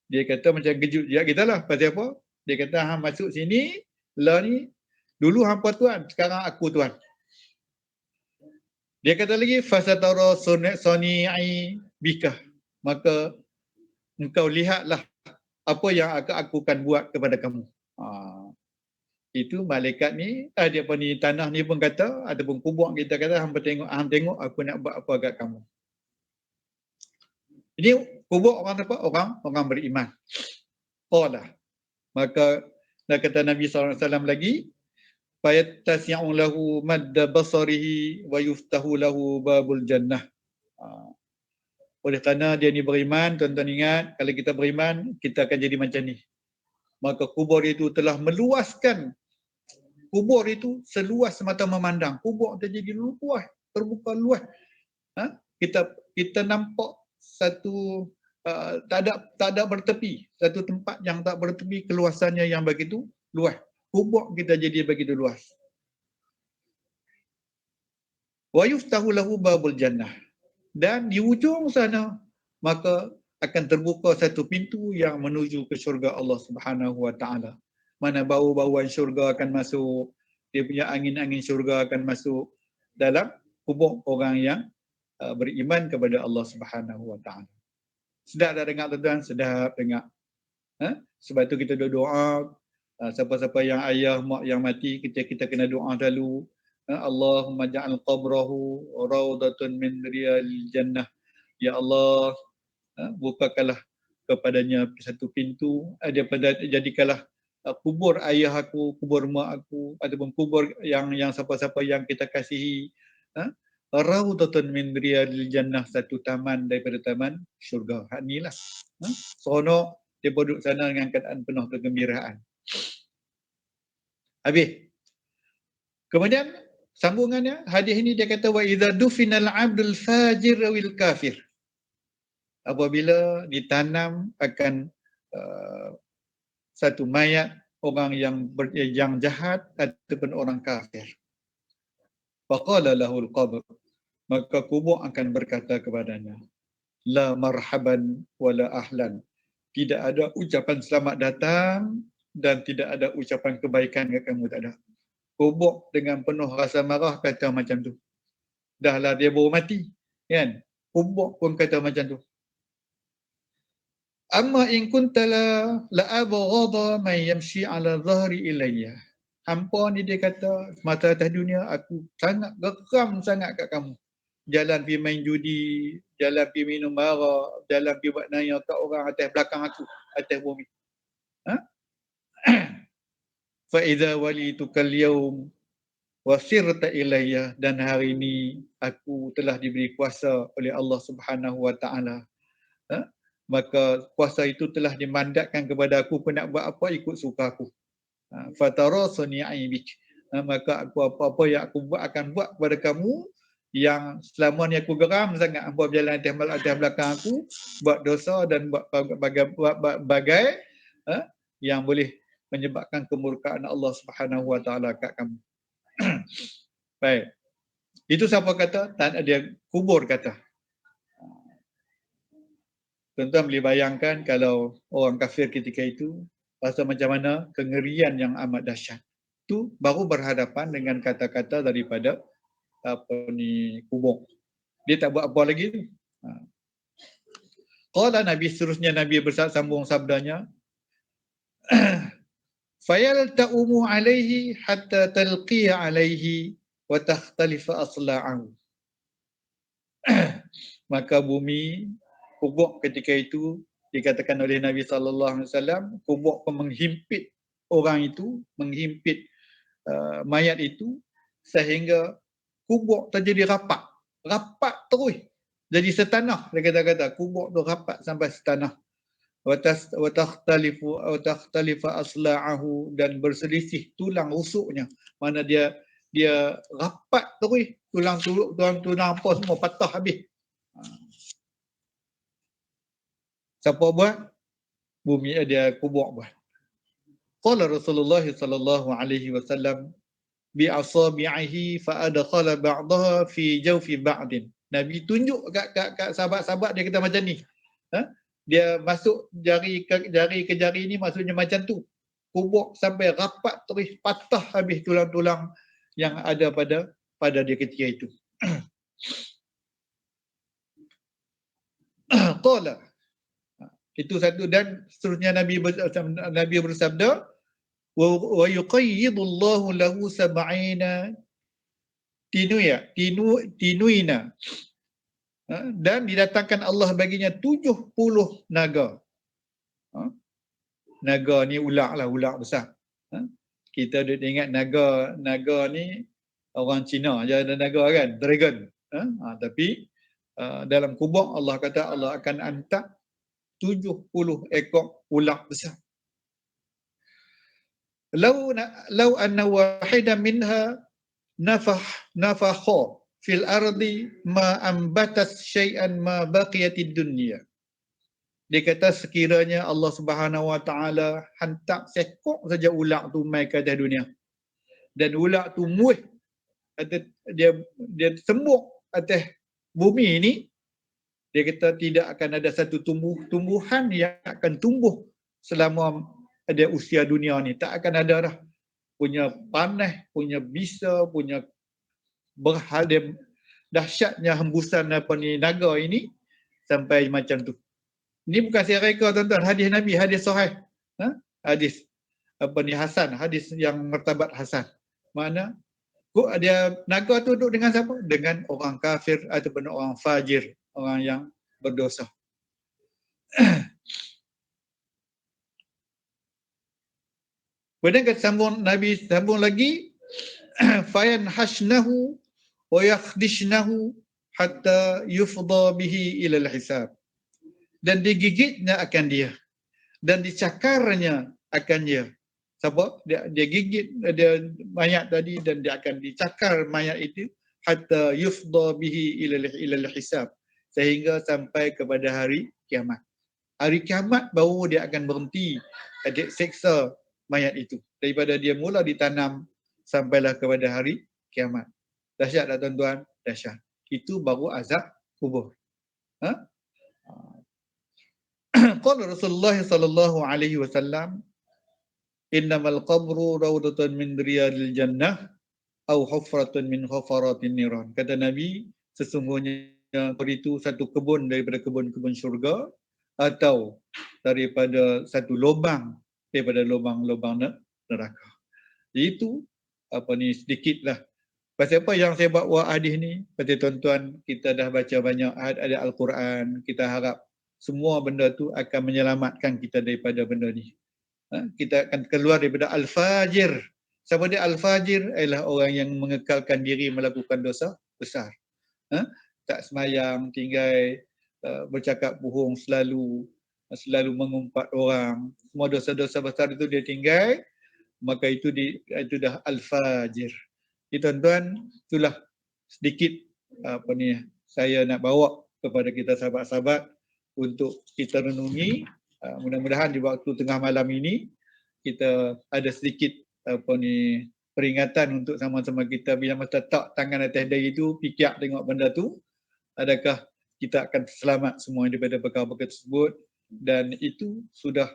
dia kata macam kejut juga kita lah. Pasal apa? Dia kata hang masuk sini, lah ni dulu hangpa tuan, sekarang aku tuan. Dia kata lagi fasatara soni'i bika, maka engkau lihatlah apa yang aku akan buat kepada kamu. Itu malaikat ni, dia pun ni tanah ni pun kata, ataupun kubur kita kata, hang tengok aku nak buat apa kat kamu. Ini kubur orang apa? Orang beriman. Qala. Maka kata Nabi SAW lagi, fayattasi'u lahu madda basarihi wa yuftahu lahu babul jannah. Oleh kerana dia ni beriman, tuan-tuan ingat, kalau kita beriman, kita akan jadi macam ni. Maka kubur itu telah meluaskan, kubur itu seluas mata memandang. Kubur terjadi luas, terbuka luas. Kita nampak satu tak ada bertepi, satu tempat yang tak bertepi, keluasannya yang begitu luas. Kubur kita jadi begitu luas. Wa yuftahu lahu babul jannah. Dan di ujung sana maka akan terbuka satu pintu yang menuju ke syurga Allah Subhanahu wa taala. Mana bau-bauan syurga akan masuk, dia punya angin-angin syurga akan masuk dalam kubur orang yang beriman kepada Allah Subhanahu wa taala. Sedap dah dengar tuan-tuan, sedap dengar. Sebab tu kita doa, siapa-siapa yang ayah mak yang mati, kita kena doa selalu. Allahumma ja'al qabrahu rawdatun min riyadil jannah. Ya Allah, bukakanlah kepadanya satu pintu, jadikanlah kubur ayah aku, kubur mak aku, ataupun kubur yang siapa-siapa yang kita kasihi, rawdatun min riyadil jannah, satu taman daripada taman syurga. Hak inilah. Seronok dia duduk sana dengan keadaan penuh kegembiraan. Habis. Kemudian sambungannya, hadis ini dia kata wa idza dufinal abdul fajir wal kafir. Apabila ditanam akan satu mayat orang yang jahat ataupun orang kafir. Faqala lahul qabr, maka kubur akan berkata kepadanya, la marhaban wala ahlan. Tidak ada ucapan selamat datang dan tidak ada ucapan kebaikan kat kamu, tak ada. Kubur dengan penuh rasa marah kata macam tu. Dahlah dia baru mati, kan? Kubur pun kata macam tu. Amma in kunta la abghadha man yamshi ala dhahri ilayya. Hampa ni dia kata, mata atas dunia aku sangat geram sangat kat kamu. Jalan pergi main judi, jalan pergi minum arak, jalan pergi buat naya kat orang atas belakang aku, atas bumi. Fa idza walitukal yawm wasirta ilayya, dan hari ini aku telah diberi kuasa oleh Allah Subhanahu wa taala. Maka kuasa itu telah dimandatkan kepada aku, pun nak buat apa ikut suka aku. Fatara suni'i bik, maka aku apa-apa yang aku buat akan buat kepada kamu yang selama ni aku geram sangat hangpa berjalan atas belakang aku, buat dosa dan buat bagai yang boleh menyebabkan kemurkaan Allah Subhanahu wa taala kat kamu. Baik. Itu siapa kata? Dia kubur kata. Tuan-tuan boleh bayangkan kalau orang kafir ketika itu rasa macam mana kengerian yang amat dahsyat. Itu baru berhadapan dengan kata-kata daripada kubur. Dia tak buat apa lagi tu. Qala Nabi, seterusnya Nabi bersambung sabdanya, fayalta'umu alaihi hatta talqiya alaihi wa takhtalifa asla'ahu. Maka bumi kubur ketika itu dikatakan oleh Nabi SAW, kubur pun menghimpit orang itu, menghimpit mayat itu sehingga kubur terjadi rapat terus jadi setanah. Dia kata kubur tu rapat sampai setanah. Watakhtalifu asla'ahu, dan berselisih tulang rusuknya. Mana dia rapat terus, tulang apa semua patah habis. Siapa buat? Bumi dia kubur buat. Qala Rasulullah sallallahu alaihi wasallam bi asabi'ihi fa adkhala ba'daha fi jawfi ba'din. Nabi tunjuk kat sahabat-sahabat dia kata macam ni. Dia masuk jari ke jari ni, maksudnya macam tu. Kubur sampai rapat terus, patah habis tulang-tulang yang ada pada dia ketika itu. Qala, itu satu. Dan seterusnya Nabi bersabda, wa yuqayyidullahu lahu sab'ina tinuina, dan didatangkan Allah baginya 70 naga. Naga ni ular lah, ular besar. Kita duk ingat naga ni orang Cina je ada naga kan, dragon. Tapi dalam kubur Allah kata Allah akan hantar 70 ekor ular besar. Lau anna wahidan minha nafakha fil ardi ma ambatas syai'an ma baqiyatid dunya. Dia kata sekiranya Allah Subhanahu Wa Taala hantar sekok saja ular tu mai ke atas dunia, dan ular tu muih, dia sembuk atas bumi ini, dia kata tidak akan ada satu tumbuhan yang akan tumbuh selama ada usia dunia ni. Tak akan ada dah. Punya panas, punya bisa, punya berhadim dahsyatnya hembusan naga ini sampai macam tu. Ini bukan saya reka tuan-tuan, hadis Nabi, hadis sahih. Hadis hasan, hadis yang martabat hasan. Mana dia naga tu duduk dengan siapa? Dengan orang kafir ataupun orang fajir, orang yang berdosa. Kemudian Nabi sambung lagi, fayan hashnahu wa yakhdishnahu hatta yufda bihi ila al-hisab. Dan digigitnya akan dia, dan dicakarnya akan dia. Siapa? Dia gigit dia mayat tadi, dan dia akan dicakar mayat itu hatta yufda bihi ila al-hisab, sehingga sampai kepada hari kiamat. Hari kiamat baru dia akan berhenti seksa mayat itu, daripada dia mula ditanam sampailah kepada hari kiamat. Dahsyat tak tuan-tuan? Dahsyat. Itu baru azab kubur. Qala Rasulullah sallallahu alaihi wasallam, innamal qabru rawdatun min riyadil jannah au hufratun min hufaratin niran. Kata Nabi, sesungguhnya kubur itu satu kebun daripada kebun-kebun syurga, atau daripada satu lubang daripada lubang-lubang neraka. Itu sedikitlah. Pasal apa yang saya bawa hadis ni? Pasal tuan-tuan, kita dah baca banyak ayat Al-Quran, kita harap semua benda tu akan menyelamatkan kita daripada benda ni. Kita akan keluar daripada Al-Fajir. Siapa dia Al-Fajir? Ialah orang yang mengekalkan diri melakukan dosa besar. Tak semayang, tinggal bercakap bohong selalu mengumpat orang. Semua dosa-dosa besar itu dia tinggal, maka itu dah Al-Fajir. Tuan-tuan, itulah sedikit saya nak bawa kepada kita sahabat-sahabat untuk kita renungi. Mudah-mudahan di waktu tengah malam ini kita ada sedikit peringatan untuk sama-sama kita, bila masa tak tangan atas dada itu, fikir tengok benda tu, adakah kita akan selamat semua daripada perkara-perkara tersebut. Dan itu sudah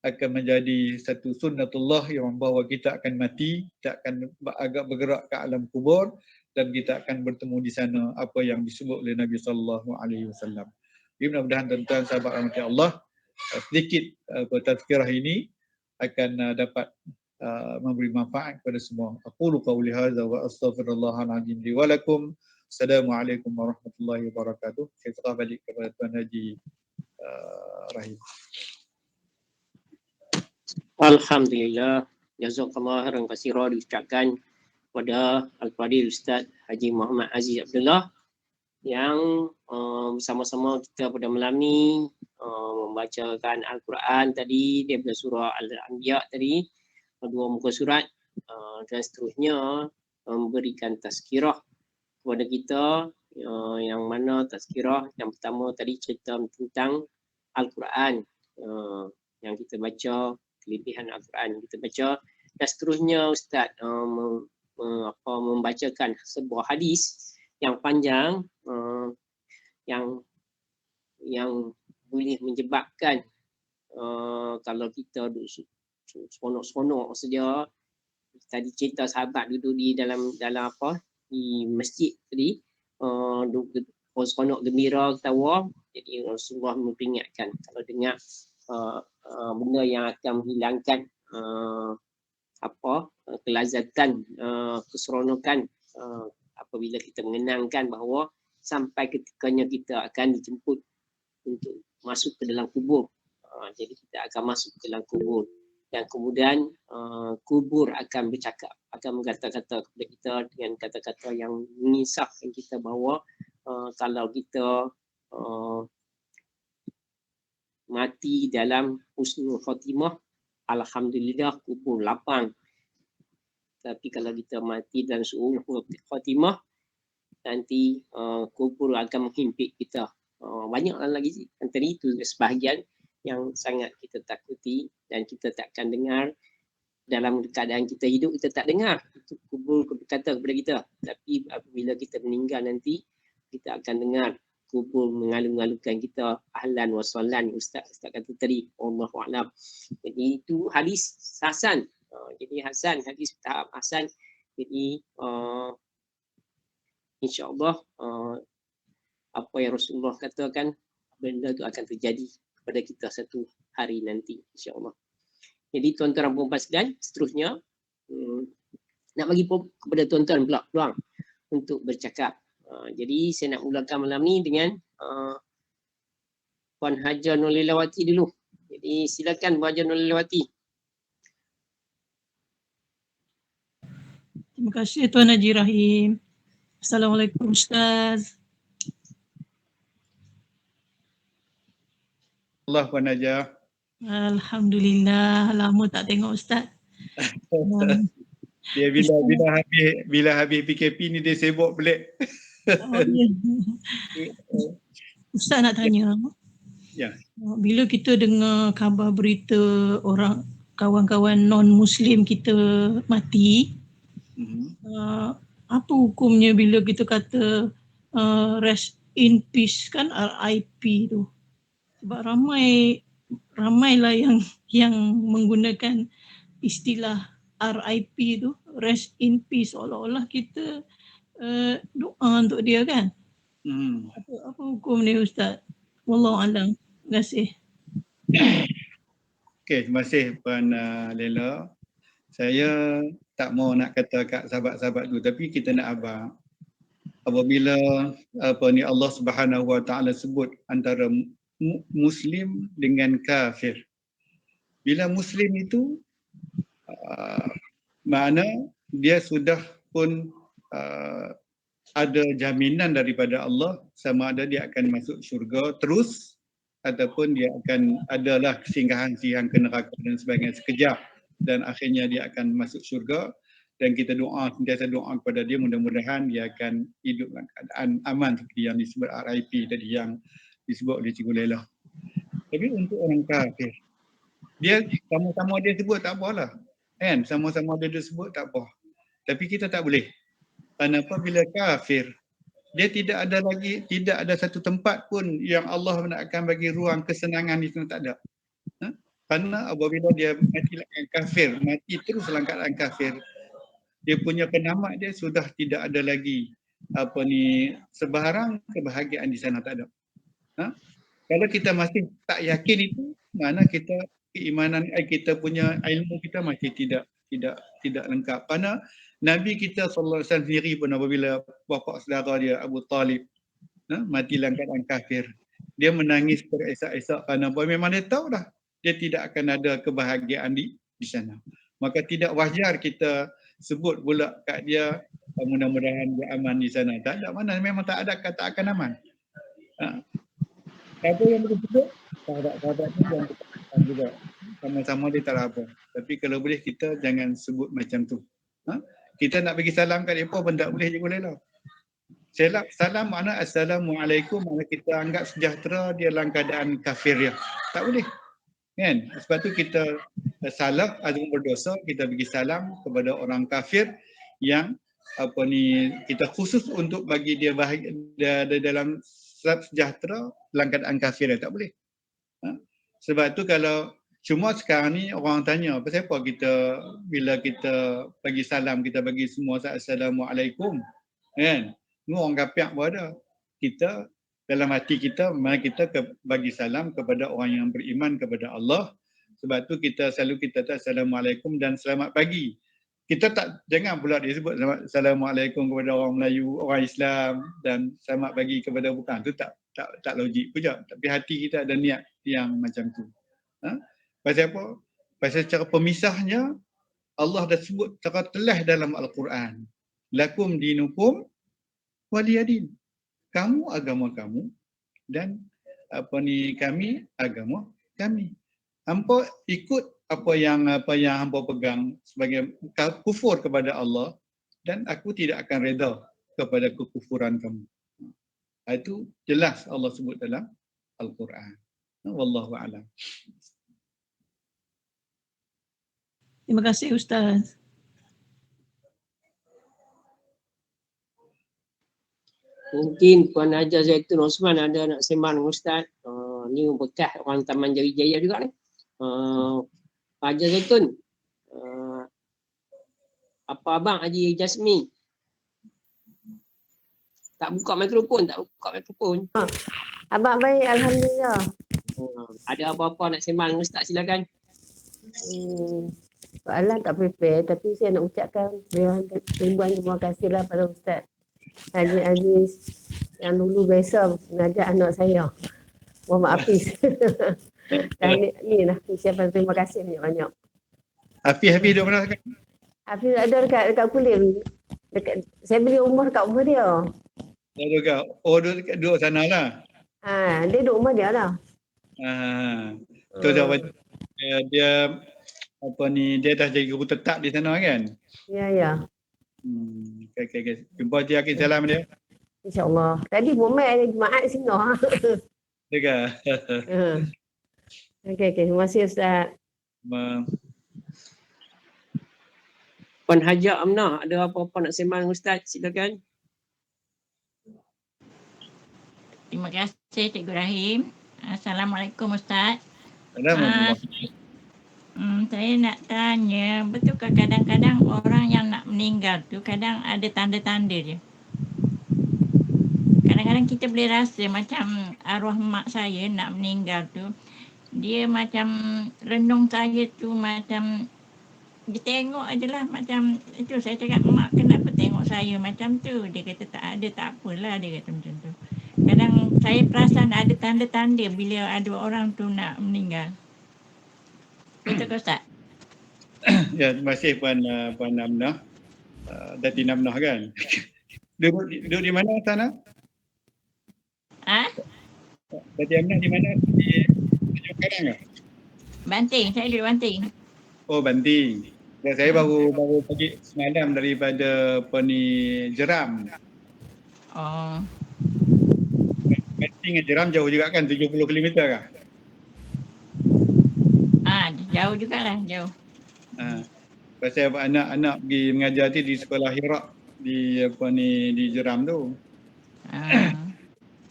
akan menjadi satu sunnatullah yang membawa kita akan mati, kita akan agak bergerak ke alam kubur, dan kita akan bertemu di sana apa yang disebut oleh Nabi sallallahu alaihi wasallam. Mudah-mudahan tuan-tuan sahabat rahmat Allah, sedikit tazkirah ini akan dapat memberi manfaat kepada semua. Aqulu qawli hadza wa astaghfirullahal azim li wa lakum. Assalamualaikum warahmatullahi wabarakatuh. Saya serah balik kepada Tuan Haji Rahim. Alhamdulillah. Jazakallah khairan katsira diucapkan kepada Al-Fadhil Ustaz Haji Muhammad Aziz Abdullah yang bersama-sama kita pada malam ni membacakan Al-Quran tadi daripada surah Al-Anbiya tadi, dua muka surat, dan seterusnya memberikan tazkirah kepada kita, yang mana tazkirah yang pertama tadi cerita tentang Al-Quran yang kita baca, kelebihan Al-Quran kita baca, dan seterusnya Ustaz membacakan sebuah hadis yang panjang, yang boleh menyebabkan kalau kita seronok-seronok saja. Tadi cerita sahabat duduk di dalam di masjid tadi, seronok gembira ketawa. Jadi Rasulullah memperingatkan kalau dengar benda yang akan menghilangkan kelazatan, keseronokan apabila kita mengenangkan bahawa sampai ketikanya kita akan dijemput untuk masuk ke dalam kubur. Jadi kita akan masuk ke dalam kubur dan kemudian kubur akan bercakap, akan berkata-kata kepada kita dengan kata-kata yang mengisahkan kita bahawa kalau kita mati dalam husnul khatimah, alhamdulillah kubur lapang. Tapi kalau kita mati dalam su'ul khatimah, nanti kubur akan menghimpit kita. Banyak lagi antara itu sebahagian yang sangat kita takuti dan kita takkan dengar. Dalam keadaan kita hidup, kita tak dengar itu kubur berkata kepada kita. Tapi apabila kita meninggal nanti, kita akan dengar kubur mengalu-alukan kita, ahlan wa sahlan, Ustaz kata tadi, Allahu a'lam. Jadi itu hadis hasan. Jadi hasan, hadis tahap hasan. Jadi insya-Allah apa yang Rasulullah katakan, benda itu akan terjadi kepada kita satu hari nanti, insya-Allah. Jadi tuan-tuan dan puan-puan sekalian, seterusnya nak bagi kepada tuan-tuan pula peluang untuk bercakap. Jadi saya nak mulakan malam ni dengan Puan Haja Nurlilawati dulu. Jadi silakan Puan Haja Nurlilawati. Terima kasih Tuan Haji Rahim. Assalamualaikum Ustaz. Allah Puan Haja. Alhamdulillah, lama tak tengok Ustaz. Dia bila habis PKP ni dia sibuk pelik. Ustaz nak tanya. Ya. Bila kita dengar khabar berita orang kawan-kawan non-Muslim kita mati, apa hukumnya bila kita kata rest in peace, kan, RIP tu? Sebab ramailah yang menggunakan istilah RIP tu, rest in peace, seolah-olah kita doa untuk dia, kan? Apa hukum ni Ustaz? Wallahu a'lam. Terima kasih. Okey, terima kasih Puan Lela. Saya tak mau nak kata kat sahabat-sahabat tu, tapi kita nak abang. Apabila Allah Subhanahu Wa Taala sebut antara Muslim dengan kafir. Bila Muslim itu makna dia sudah pun ada jaminan daripada Allah sama ada dia akan masuk syurga terus ataupun dia akan adalah kesinggahan-singgahan ke neraka dan sebagainya sekejap dan akhirnya dia akan masuk syurga. Dan kita sentiasa doa kepada dia, mudah-mudahan dia akan hidup dalam keadaan aman seperti yang disebut RIP tadi yang disebut oleh Cikgu Lela. Tapi untuk orang kafir, dia sama-sama dia sebut tak apalah, kan? Sama-sama dia sebut tak apa. Tapi kita tak boleh. Kenapa? Bila kafir, dia tidak ada satu tempat pun yang Allah nak akan bagi ruang kesenangan di sana, tak ada. Karena apabila dia mati dalam kafir, mati terus dalam keadaan kafir, dia punya penamat dia sudah tidak ada lagi sebarang kebahagiaan di sana, tak ada. Kalau kita masih tak yakin itu, mana kita keimanan kita punya ilmu kita masih tidak lengkap. Karena Nabi kita sallallahu alaihi wasallam sendiri pun apabila bapa saudara dia Abu Talib mati dalam keadaan kafir, dia menangis teresak-esak kerana apa? Memang dia tahu dah dia tidak akan ada kebahagiaan di sana. Maka tidak wajar kita sebut pula kat dia mudah-mudahan dia aman di sana. Tak ada mana, memang tak ada kata akan aman. Siapa yang boleh sebut? Sahabat-sahabat ni yang kita juga. Sama-sama dia tak ada apa. Tapi kalau boleh kita jangan sebut macam tu. Kita nak bagi salam kat mereka pun tak boleh je boleh lah. Salam makna Assalamualaikum, makna kita anggap sejahtera dia dalam keadaan kafir dia. Tak boleh. Kan? Sebab tu kita salah ataupun berdosa, kita bagi salam kepada orang kafir yang kita khusus untuk bagi dia bahagia dalam sejahtera dalam keadaan kafir dia. Tak boleh. Sebab tu kalau cuma sekarang ni orang tanya pasal apa kita bila kita bagi salam kita bagi semua Assalamualaikum, kan? Ni orang kafir pun ada. Kita dalam hati kita memang kita bagi salam kepada orang yang beriman kepada Allah. Sebab tu kita selalu kita Assalamualaikum dan selamat pagi. Kita jangan pula disebut Assalamualaikum kepada orang Melayu, orang Islam dan selamat pagi kepada bukan. Tu tak logik pun. Tapi hati kita ada niat yang macam tu. Pasal apa? Pasal cara pemisahnya Allah dah sebut secara telah dalam Al-Quran. Lakum dinukum waliyadin. Kamu agama kamu dan kami agama kami. Hampa ikut apa yang hampa pegang sebagai kufur kepada Allah dan aku tidak akan reda kepada kekufuran kamu. Itu jelas Allah sebut dalam Al-Quran. Wallahu a'lam. Terima kasih Ustaz. Mungkin Puan Hajar Zaitun Osman ada nak sembang dengan Ustaz. Ni bekas orang Taman Jawijaya juga ni. Hajar Zaitun. Apa abang Haji Jasmi? Tak buka mikrofon. Abang baik, Alhamdulillah. Ada apa-apa nak sembang dengan Ustaz, silakan. Soalan tak prepare tapi saya nak ucapkan terima kasihlah pada Ustaz Haji Aziz yang dulu biasa mengajar anak saya. Muhammad Hafiz. Dan ni lah ucapan terima kasih banyak-banyak. Hafiz duduk mana sekarang? Hafiz ada dekat Kulim. Saya beli rumah dekat rumah dia. Duduk sana lah. Dia duduk rumah dia lah. Tu dia dia dah jadi guru tetap di sana kan? Ya. Okay. Jumpa Haji Hakim, salam dia. InsyaAllah. Tadi Muhammad ada Jumaat sini. Dekat. Okay. Terima kasih Ustaz. Puan Hajar Amnah, ada apa-apa nak sembang dengan Ustaz, silakan. Terima kasih Cikgu Rahim. Assalamualaikum Ustaz. Assalamualaikum. Saya nak tanya, betulkah kadang-kadang orang yang nak meninggal tu kadang ada tanda-tanda je? Kadang-kadang kita boleh rasa macam arwah mak saya nak meninggal tu, dia macam renung saya tu macam dia tengok je lah macam itu. Saya cakap, mak kenapa tengok saya macam tu? Dia kata tak ada, tak apalah, dia kata macam tu. Kadang saya perasan ada tanda-tanda bila ada orang tu nak meninggal. Betul ke Ustaz? Ya, terima kasih Puan Amnah. Datin Amnah kan? Duduk di mana sana? Datin Amnah di mana? Di Tanjung Karang ke? Banting, saya duduk Banting. Oh, Banting. Saya baru pergi semalam daripada Jeram. Oh. Banting dengan Jeram jauh juga kan? 70 km kah? Jauh jugalah, jauh. Pasal anak-anak pergi mengajar di sekolah Hira di Jeram tu.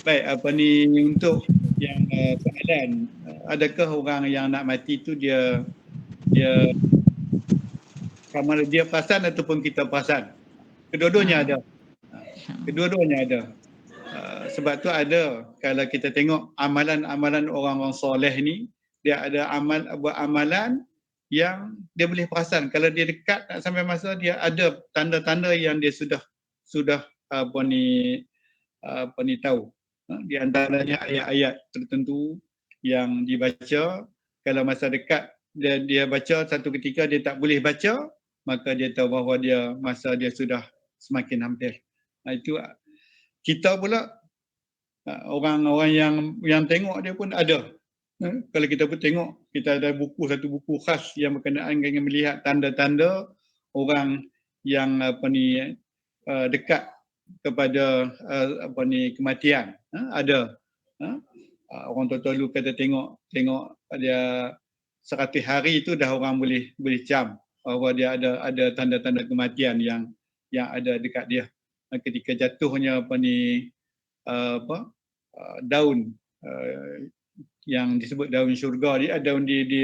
Baik, untuk yang soalan, adakah orang yang nak mati tu dia sama ada dia perasan ataupun kita perasan? Kedua-duanya ada. Sebab tu ada, kalau kita tengok amalan-amalan orang-orang soleh ni, dia ada buat amalan yang dia boleh perasan. Kalau dia dekat nak sampai masa, dia ada tanda-tanda yang dia sudah tahu. Di antaranya ayat-ayat tertentu yang dibaca, kalau masa dekat dia baca, satu ketika dia tak boleh baca, maka dia tahu bahawa masa dia sudah semakin hampir. Itu kita pula orang-orang yang tengok dia pun ada. Kalau kita pun tengok, kita ada satu buku khas yang berkenaan dengan melihat tanda-tanda orang yang dekat kepada kematian. Ada. Orang tua-tua dulu kata tengok dia 100 hari itu dah orang boleh cam bahawa dia ada tanda-tanda kematian yang ada dekat dia. Ketika jatuhnya daun yang disebut daun syurga, daun di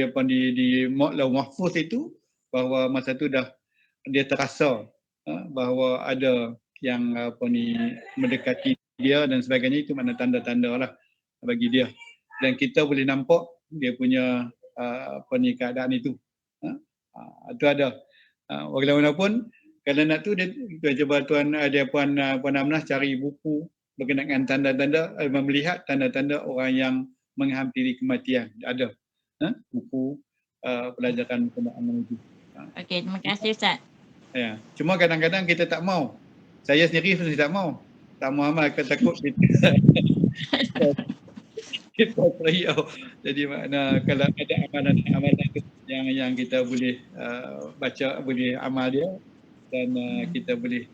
Lauh Mahfuz itu, bahawa masa tu dah dia terasa bahawa ada yang mendekati dia dan sebagainya. Itu mana tanda-tanda lah bagi dia, dan kita boleh nampak dia punya keadaan itu. Itu ada. Walaupun kalau nak tu dia cuba tuan Amnah cari buku berkenaan tanda-tanda, melihat tanda-tanda orang yang menghampiri kematian. Ada buku pelajaran berkenaan itu. Okey, terima kasih Ustaz. Ya. Cuma kadang-kadang kita tak mau. Saya sendiri pun tak mau amal, takut kita beliau. Jadi makna kalau ada amalan yang kita boleh baca, boleh amal dia, dan kita boleh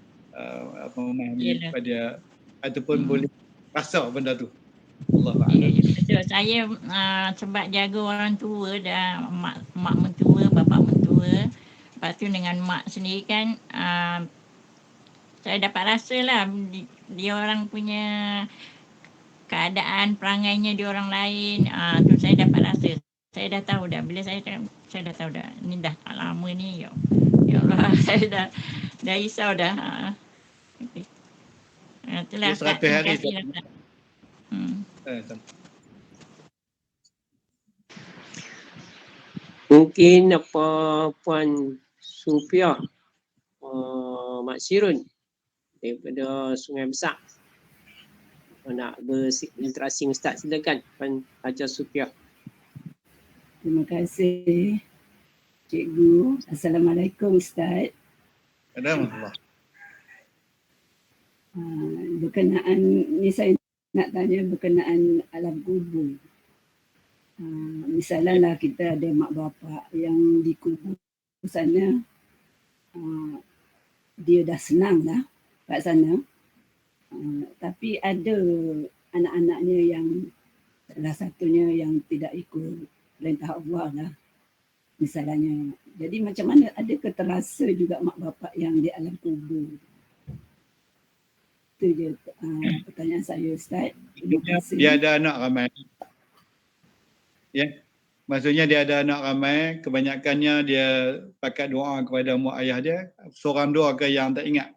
memahami pada ataupun boleh rasa benda tu. Allah Ta'ala. Betul. Saya sebab jaga orang tua dah, mak mentua, bapa mentua. Lepas tu dengan mak sendiri kan, saya dapat rasa lah dia orang punya keadaan, perangainya dia orang lain. Tu saya dapat rasa. Saya dah tahu dah. Bila saya dah tahu dah. Ni dah tak lama ni. Ya Allah, saya dah risau dah. Okay. Itulah. 100 hari. Mungkin Puan Sufiah Mak Sirun daripada Sungai Besar nak berinteraksi Ustaz, silakan Puan Haja Sufiah. Terima kasih Cikgu. Assalamualaikum Ustaz. Alhamdulillah. Berkenaan ni saya nak tanya berkenaan alam kubur. Misalnya lah kita ada mak bapak yang dikubur sana, dia dah senang lah kat sana, tapi ada anak-anaknya yang salah satunya yang tidak ikut perintah Allah lah misalnya. Jadi macam mana, adakah terasa juga mak bapak yang di alam kubur? Itu je pertanyaan saya Ustaz. Dia ada anak ramai. Ya. Maksudnya dia ada anak ramai, kebanyakannya dia pakat doa kepada mak ayah dia. Seorang dua ke yang tak ingat?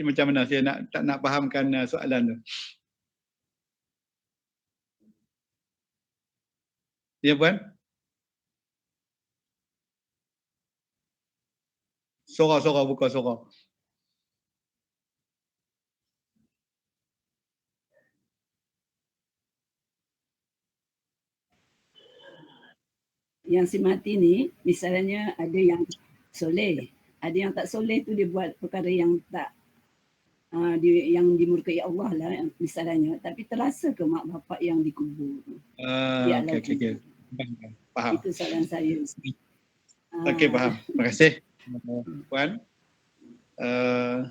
Macam mana? Saya tak nak fahamkan soalan tu. Ya Puan? Suara, buka suara. Yang si mati ni, misalnya ada yang soleh, ada yang tak soleh tu dia buat perkara yang tak yang dimurkai Allah lah misalnya, tapi terasa ke mak bapak yang dikubur? Okey. Faham. Itu soalan saya. Okey, faham. Terima kasih Puan.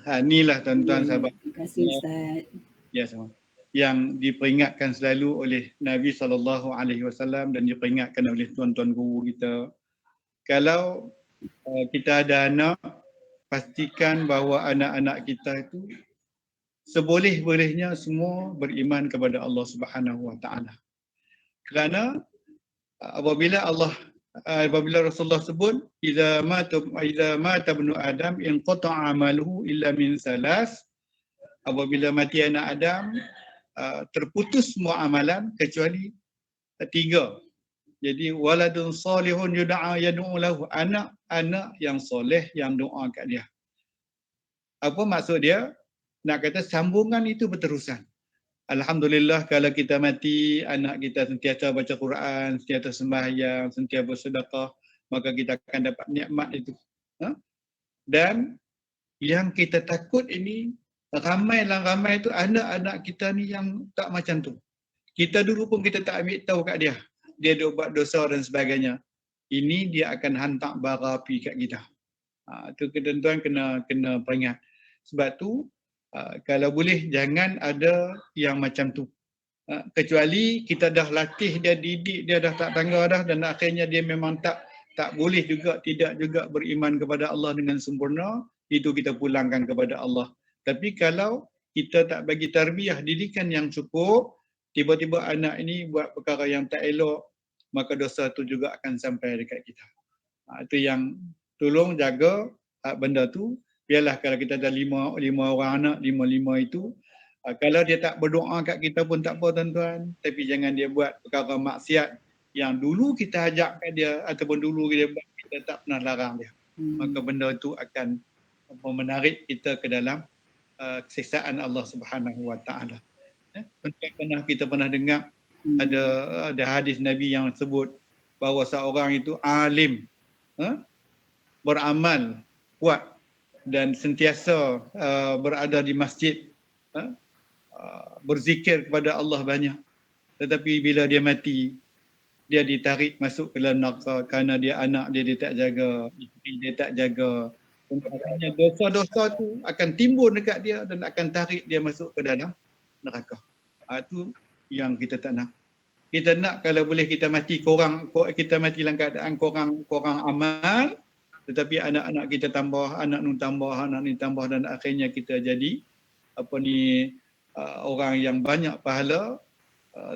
Inilah tuan-tuan sahabat. Terima kasih Ustaz. Ya, sama. Yang diperingatkan selalu oleh Nabi SAW dan diperingatkan oleh tuan-tuan guru kita. Kalau kita ada anak, pastikan bahawa anak-anak kita itu seboleh-bolehnya semua beriman kepada Allah Subhanahu Wa Taala. Kerana apabila Rasulullah sebut idza mata ibnu Adam inqata'a amaluhu illa min salas, apabila mati anak Adam terputus semua amalan kecuali 3. Jadi waladun salihun yad'u lahu, anak yang soleh yang doa kat dia. Apa maksud dia? Nak kata sambungan itu berterusan. Alhamdulillah kalau kita mati, anak kita sentiasa baca Quran, sentiasa sembahyang, sentiasa bersedekah, maka kita akan dapat nikmat itu. Dan yang kita takut ini, ramai itu anak-anak kita ni yang tak macam tu. Kita dulu pun kita tak ambil tahu kat dia. Dia ada buat dosa dan sebagainya. Ini dia akan hantar bara api kat kita. Itu tuan-tuan kena peringat. Sebab tu kalau boleh jangan ada yang macam tu. Kecuali kita dah latih dia, didik dia dah tak tangga dah, dan akhirnya dia memang tak boleh juga, tidak juga beriman kepada Allah dengan sempurna, itu kita pulangkan kepada Allah. Tapi kalau kita tak bagi tarbiyah, didikan yang cukup, tiba-tiba anak ini buat perkara yang tak elok, maka dosa tu juga akan sampai dekat kita. Itu yang tolong jaga benda tu. Biarlah kalau kita ada lima orang anak, lima itu, kalau dia tak berdoa kat kita pun tak apa tuan-tuan, tapi jangan dia buat perkara maksiat yang dulu kita ajak kat dia ataupun dulu dia buat, kita tak pernah larang dia. Maka benda itu akan menarik kita ke dalam siksaan Allah Subhanahu Wa Taala. Kita pernah dengar ada hadis Nabi yang sebut bahawa seorang itu alim, beramal kuat dan sentiasa berada di masjid, berzikir kepada Allah banyak, tetapi bila dia mati, dia ditarik masuk ke dalam neraka kerana dia anak dia tak jaga, isteri dia tak jaga. Maknanya dosa-dosa tu akan timbul dekat dia dan akan tarik dia masuk ke dalam neraka. Itu yang kita tak nak. Kita nak kalau boleh kita mati dalam keadaan korang amal, tetapi anak-anak kita tambah, anak ni tambah dan akhirnya kita jadi orang yang banyak pahala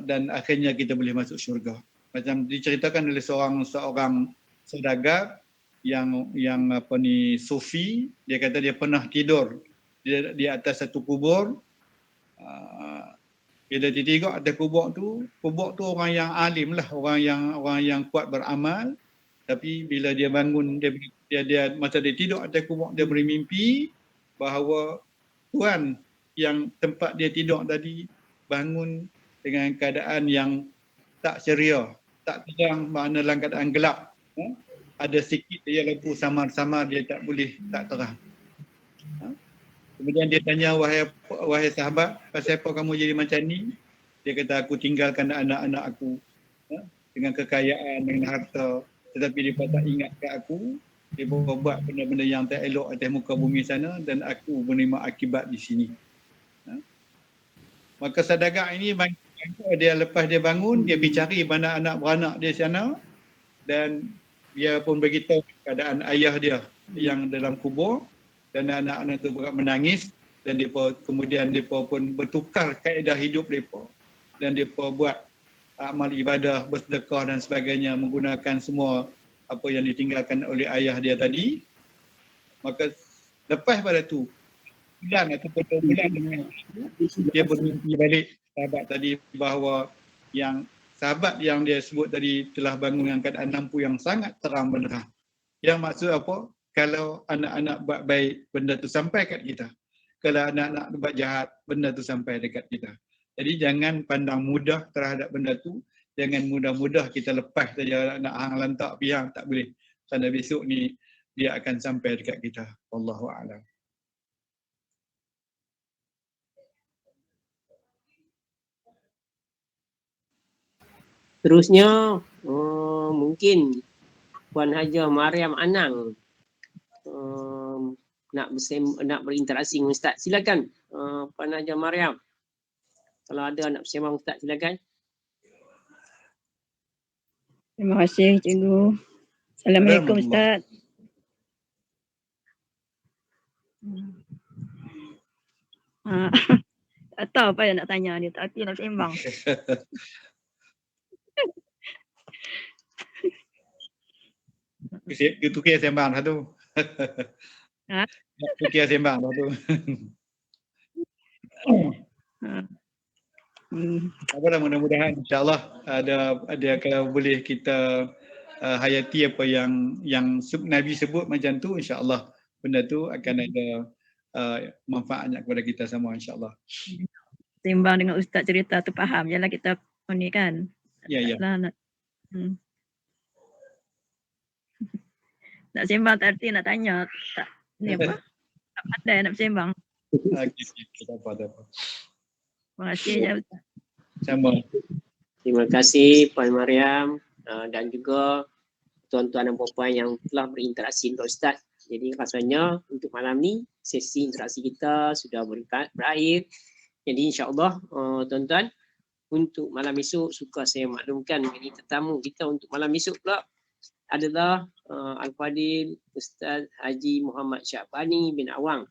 dan akhirnya kita boleh masuk syurga. Macam diceritakan oleh seorang saudagar yang sufi, dia kata dia pernah tidur di atas satu kubur. Bila dia tengok atas kubur tu orang yang alim lah, orang yang kuat beramal. Tapi bila dia bangun, dia masa dia tidur atas kubur, dia bermimpi bahawa Tuhan yang tempat dia tidur tadi bangun dengan keadaan yang tak ceria, tak terang, makna dalam keadaan gelap. Ada sikit dia lampu samar-samar, dia tak terang. Kemudian dia tanya, wahai sahabat, pasal apa kamu jadi macam ni? Dia kata, aku tinggalkan anak-anak aku dengan kekayaan, dengan harta, tetapi dia tak ingat ke aku. Dia buat benda-benda yang tak elok atas muka bumi sana dan aku menerima akibat di sini. Maka saudagar ini dia lepas dia bangun, dia pergi cari mana anak beranak dia sana, dan dia pun beritahu keadaan ayah dia yang dalam kubur, dan anak-anak itu menangis, dan kemudian mereka pun bertukar kaedah hidup mereka, dan mereka buat amal ibadah, bersedekah dan sebagainya, menggunakan semua apa yang ditinggalkan oleh ayah dia tadi. Maka lepas pada tu, bulan ataupun 2 bulan dia bermimpi balik sahabat tadi bahawa sahabat yang dia sebut tadi telah bangun dengan keadaan lampu yang sangat terang benderang. Yang maksud apa? Kalau anak-anak buat baik, benda tu sampai kat kita. Kalau anak-anak buat jahat, benda tu sampai dekat kita. Jadi jangan pandang mudah terhadap benda tu. Jangan mudah-mudah kita lepas saja nak hang lantak pihang, tak boleh. Kerana besok ni dia akan sampai dekat kita. Wallahu a'lam. Terusnya mungkin Puan Hajah Mariam Anang nak berinteraksi dengan Ustaz. Silakan Puan Hajah Mariam. Kalau ada nak bersembang Ustaz, silakan. Terima kasih Cikgu. Assalamualaikum Ustaz. Tak tahu apa yang nak tanya ni, tapi nak sembang. Itu kira sembang satu. Itu kira sembang satu. Apalah, mudah-mudahan insya-Allah ada kalau boleh kita hayati apa yang Nabi sebut macam tu, insya-Allah benda tu akan ada manfaatnya kepada kita semua, insya-Allah. sembang dengan ustaz cerita tu faham je lah kita ni kan. Ya, ya. Taklah nak nak sembang tak erti nak tanya tak ni apa? Tak pandai nak sembang. Okey, tak apa. Terima kasih je ustaz. Sama. Terima kasih Puan Mariam dan juga tuan-tuan dan puan-puan yang telah berinteraksi dengan Ustaz. Jadi rasanya untuk malam ni sesi interaksi kita sudah berakhir. Jadi insya-Allah tuan-tuan untuk malam esok suka saya maklumkan ini tetamu kita untuk malam esok pula adalah Al-Fadil Ustaz Haji Muhammad Syabani bin Awang,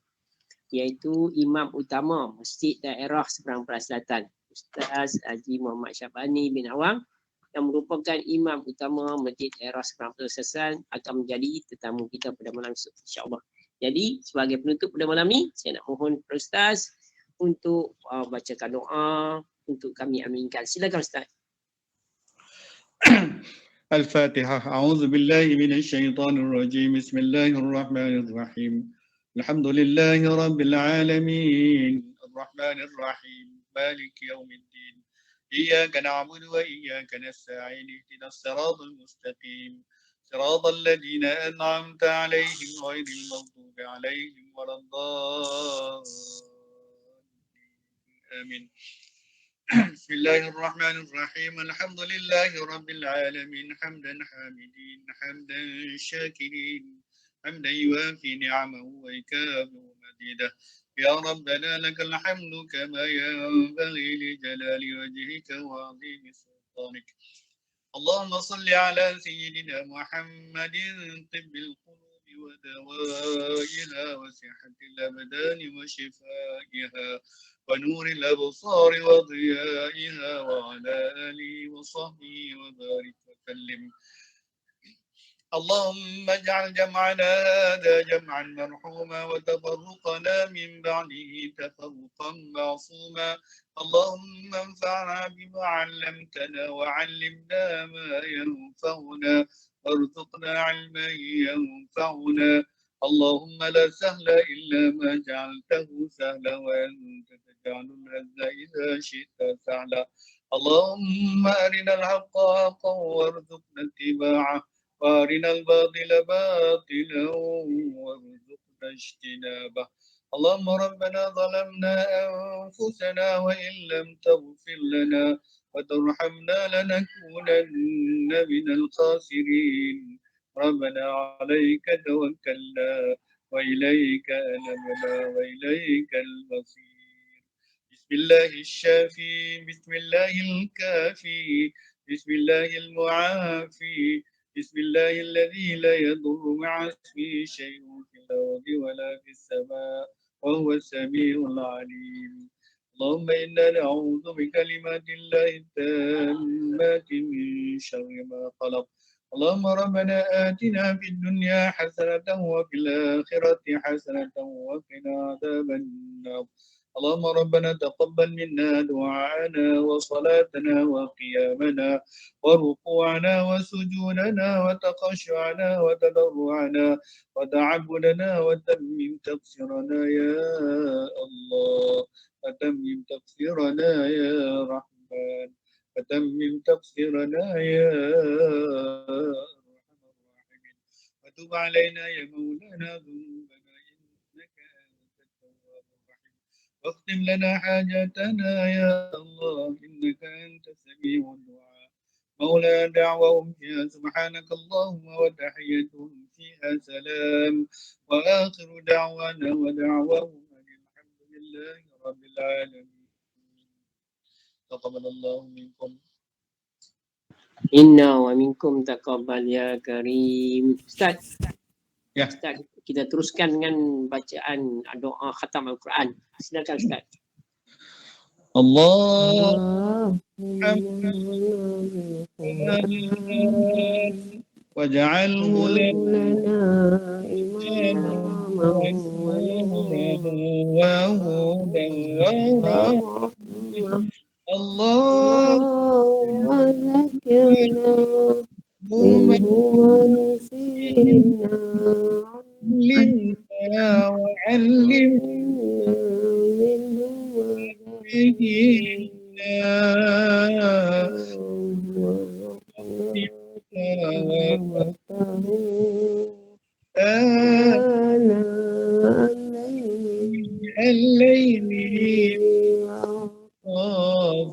iaitu Imam Utama Masjid Daerah Seberang Perak Selatan. Ustaz Haji Muhammad Syabani bin Awang yang merupakan Imam Utama Masjid Daerah Seberang Perak Selatan akan menjadi tetamu kita pada malam esok insya-Allah. Jadi sebagai penutup pada malam ni saya nak mohon kepada Ustaz untuk bacakan doa untuk kami aminkan. Silakan Ustaz. Al-Fatihah. A'udzu billahi minasyaitonir rajim. Bismillahirrahmanirrahim. Alhamdulillahi rabbil alamin. Arrahmanir rahim. Maliki yaumiddin. Iyyaka na'budu wa iyyaka nasta'in. Ihdinas siratal mustaqim. Siratal ladzina an'amta 'alaihim ghairil maghdubi 'alaihim waladdallin. Amin. Bismillahirrahmanirrahim. Alhamdulillahi rabbil alamin. Hamdan hamidin, hamdan syakirin, hamdan yuwafi ni'amahu wa ikabu madidah. Ya Rabbana lakal hamdu kama yanbaghi li jalali wajhika wa 'azimi sultanik. Allahumma salli ala sayyidina Muhammadin tibbil qulubi wa dawaiha wa sihhatil abdani wa shifaiha ونور الأبصار وضيائها وعلى آله وصحبه وبارك وسلم. اللهم اجعل جمعنا هذا جمعا مرحوما وتفرقنا من بعده تفرقا معصوما. اللهم انفعنا بما علمتنا وعلمنا ما ينفعنا وارزقنا علما ينفعنا. اللهم لا سهل إلا ما جعلته سهلا وأنت تجعل الحزن إذا شئت سهلا. اللهم أرنا الحق حقا وارزقنا اتباعه وأرنا الباطل باطلا وارزقنا اجتنابه. اللهم ربنا ظلمنا أنفسنا وإن لم تغفر لنا وترحمنا لنكونن من الخاسرين. ربنا عليك توكلنا وإليك أنبنا وإليك المصير. بسم الله الشافي، بسم الله الكافي، بسم الله المعافي، بسم الله الذي لا يضر مع اسمه شيء في الأرض ولا في السماء وهو السميع العليم. اللهم إنا نعوذ بكلمات الله التامات من شر ما خلق. اللهم ربنا آتنا في الدنيا حسنة وفي الآخرة حسنة وقنا عذاب النار. اللهم ربنا تقبل منا دعاءنا وصلاتنا وقيامنا وركوعنا وسجودنا وتخشعنا وتضرعنا وتعبدنا وتمم تقصيرنا يا الله، وتمم تقصيرنا يا رحمن، وتمم تقصيرنا يا أرحم الراحمين. وتب علينا يا مولانا ذنوبنا إنك أنت التواب الرحيم. واختم لنا حاجاتنا يا الله إنك أنت سميع الدعاء. مولانا دعوهم فيها سبحانك اللهم وتحيتهم فيها سلام. وآخر دعوانا ودعواهم أن الحمد لله رب العالمين. تقبل الله منكم. Inna wa minkum taqabbal ya karim. Ustaz. Ya. Ustaz, kita teruskan dengan bacaan doa khatam Al-Quran. Silakan Ustaz. Allah waj'alhu lana imama wa hudan wa rahmah. Allah zakirna minhu wa nasina علمنا وعلمنا منه الليل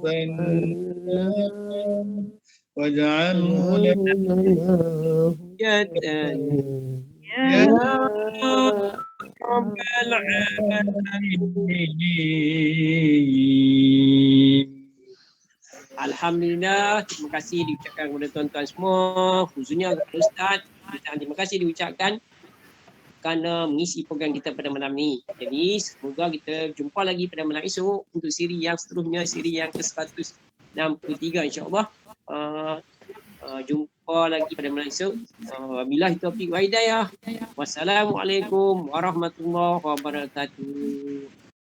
النار واجعله لنا Jatan يا رب العالمين. Alhamdulillah, terima kasih diucapkan kepada tuan-tuan semua, khususnya kepada Ustaz. Terima kasih diucapkan kerana mengisi program kita pada malam ni. Jadi semoga kita jumpa lagi pada malam esok untuk siri yang seterusnya, siri yang ke-163 insya-Allah. Jumpa lagi pada malam esok. Wabillahi taufiq wa hidayah. Wassalamualaikum warahmatullahi wabarakatuh.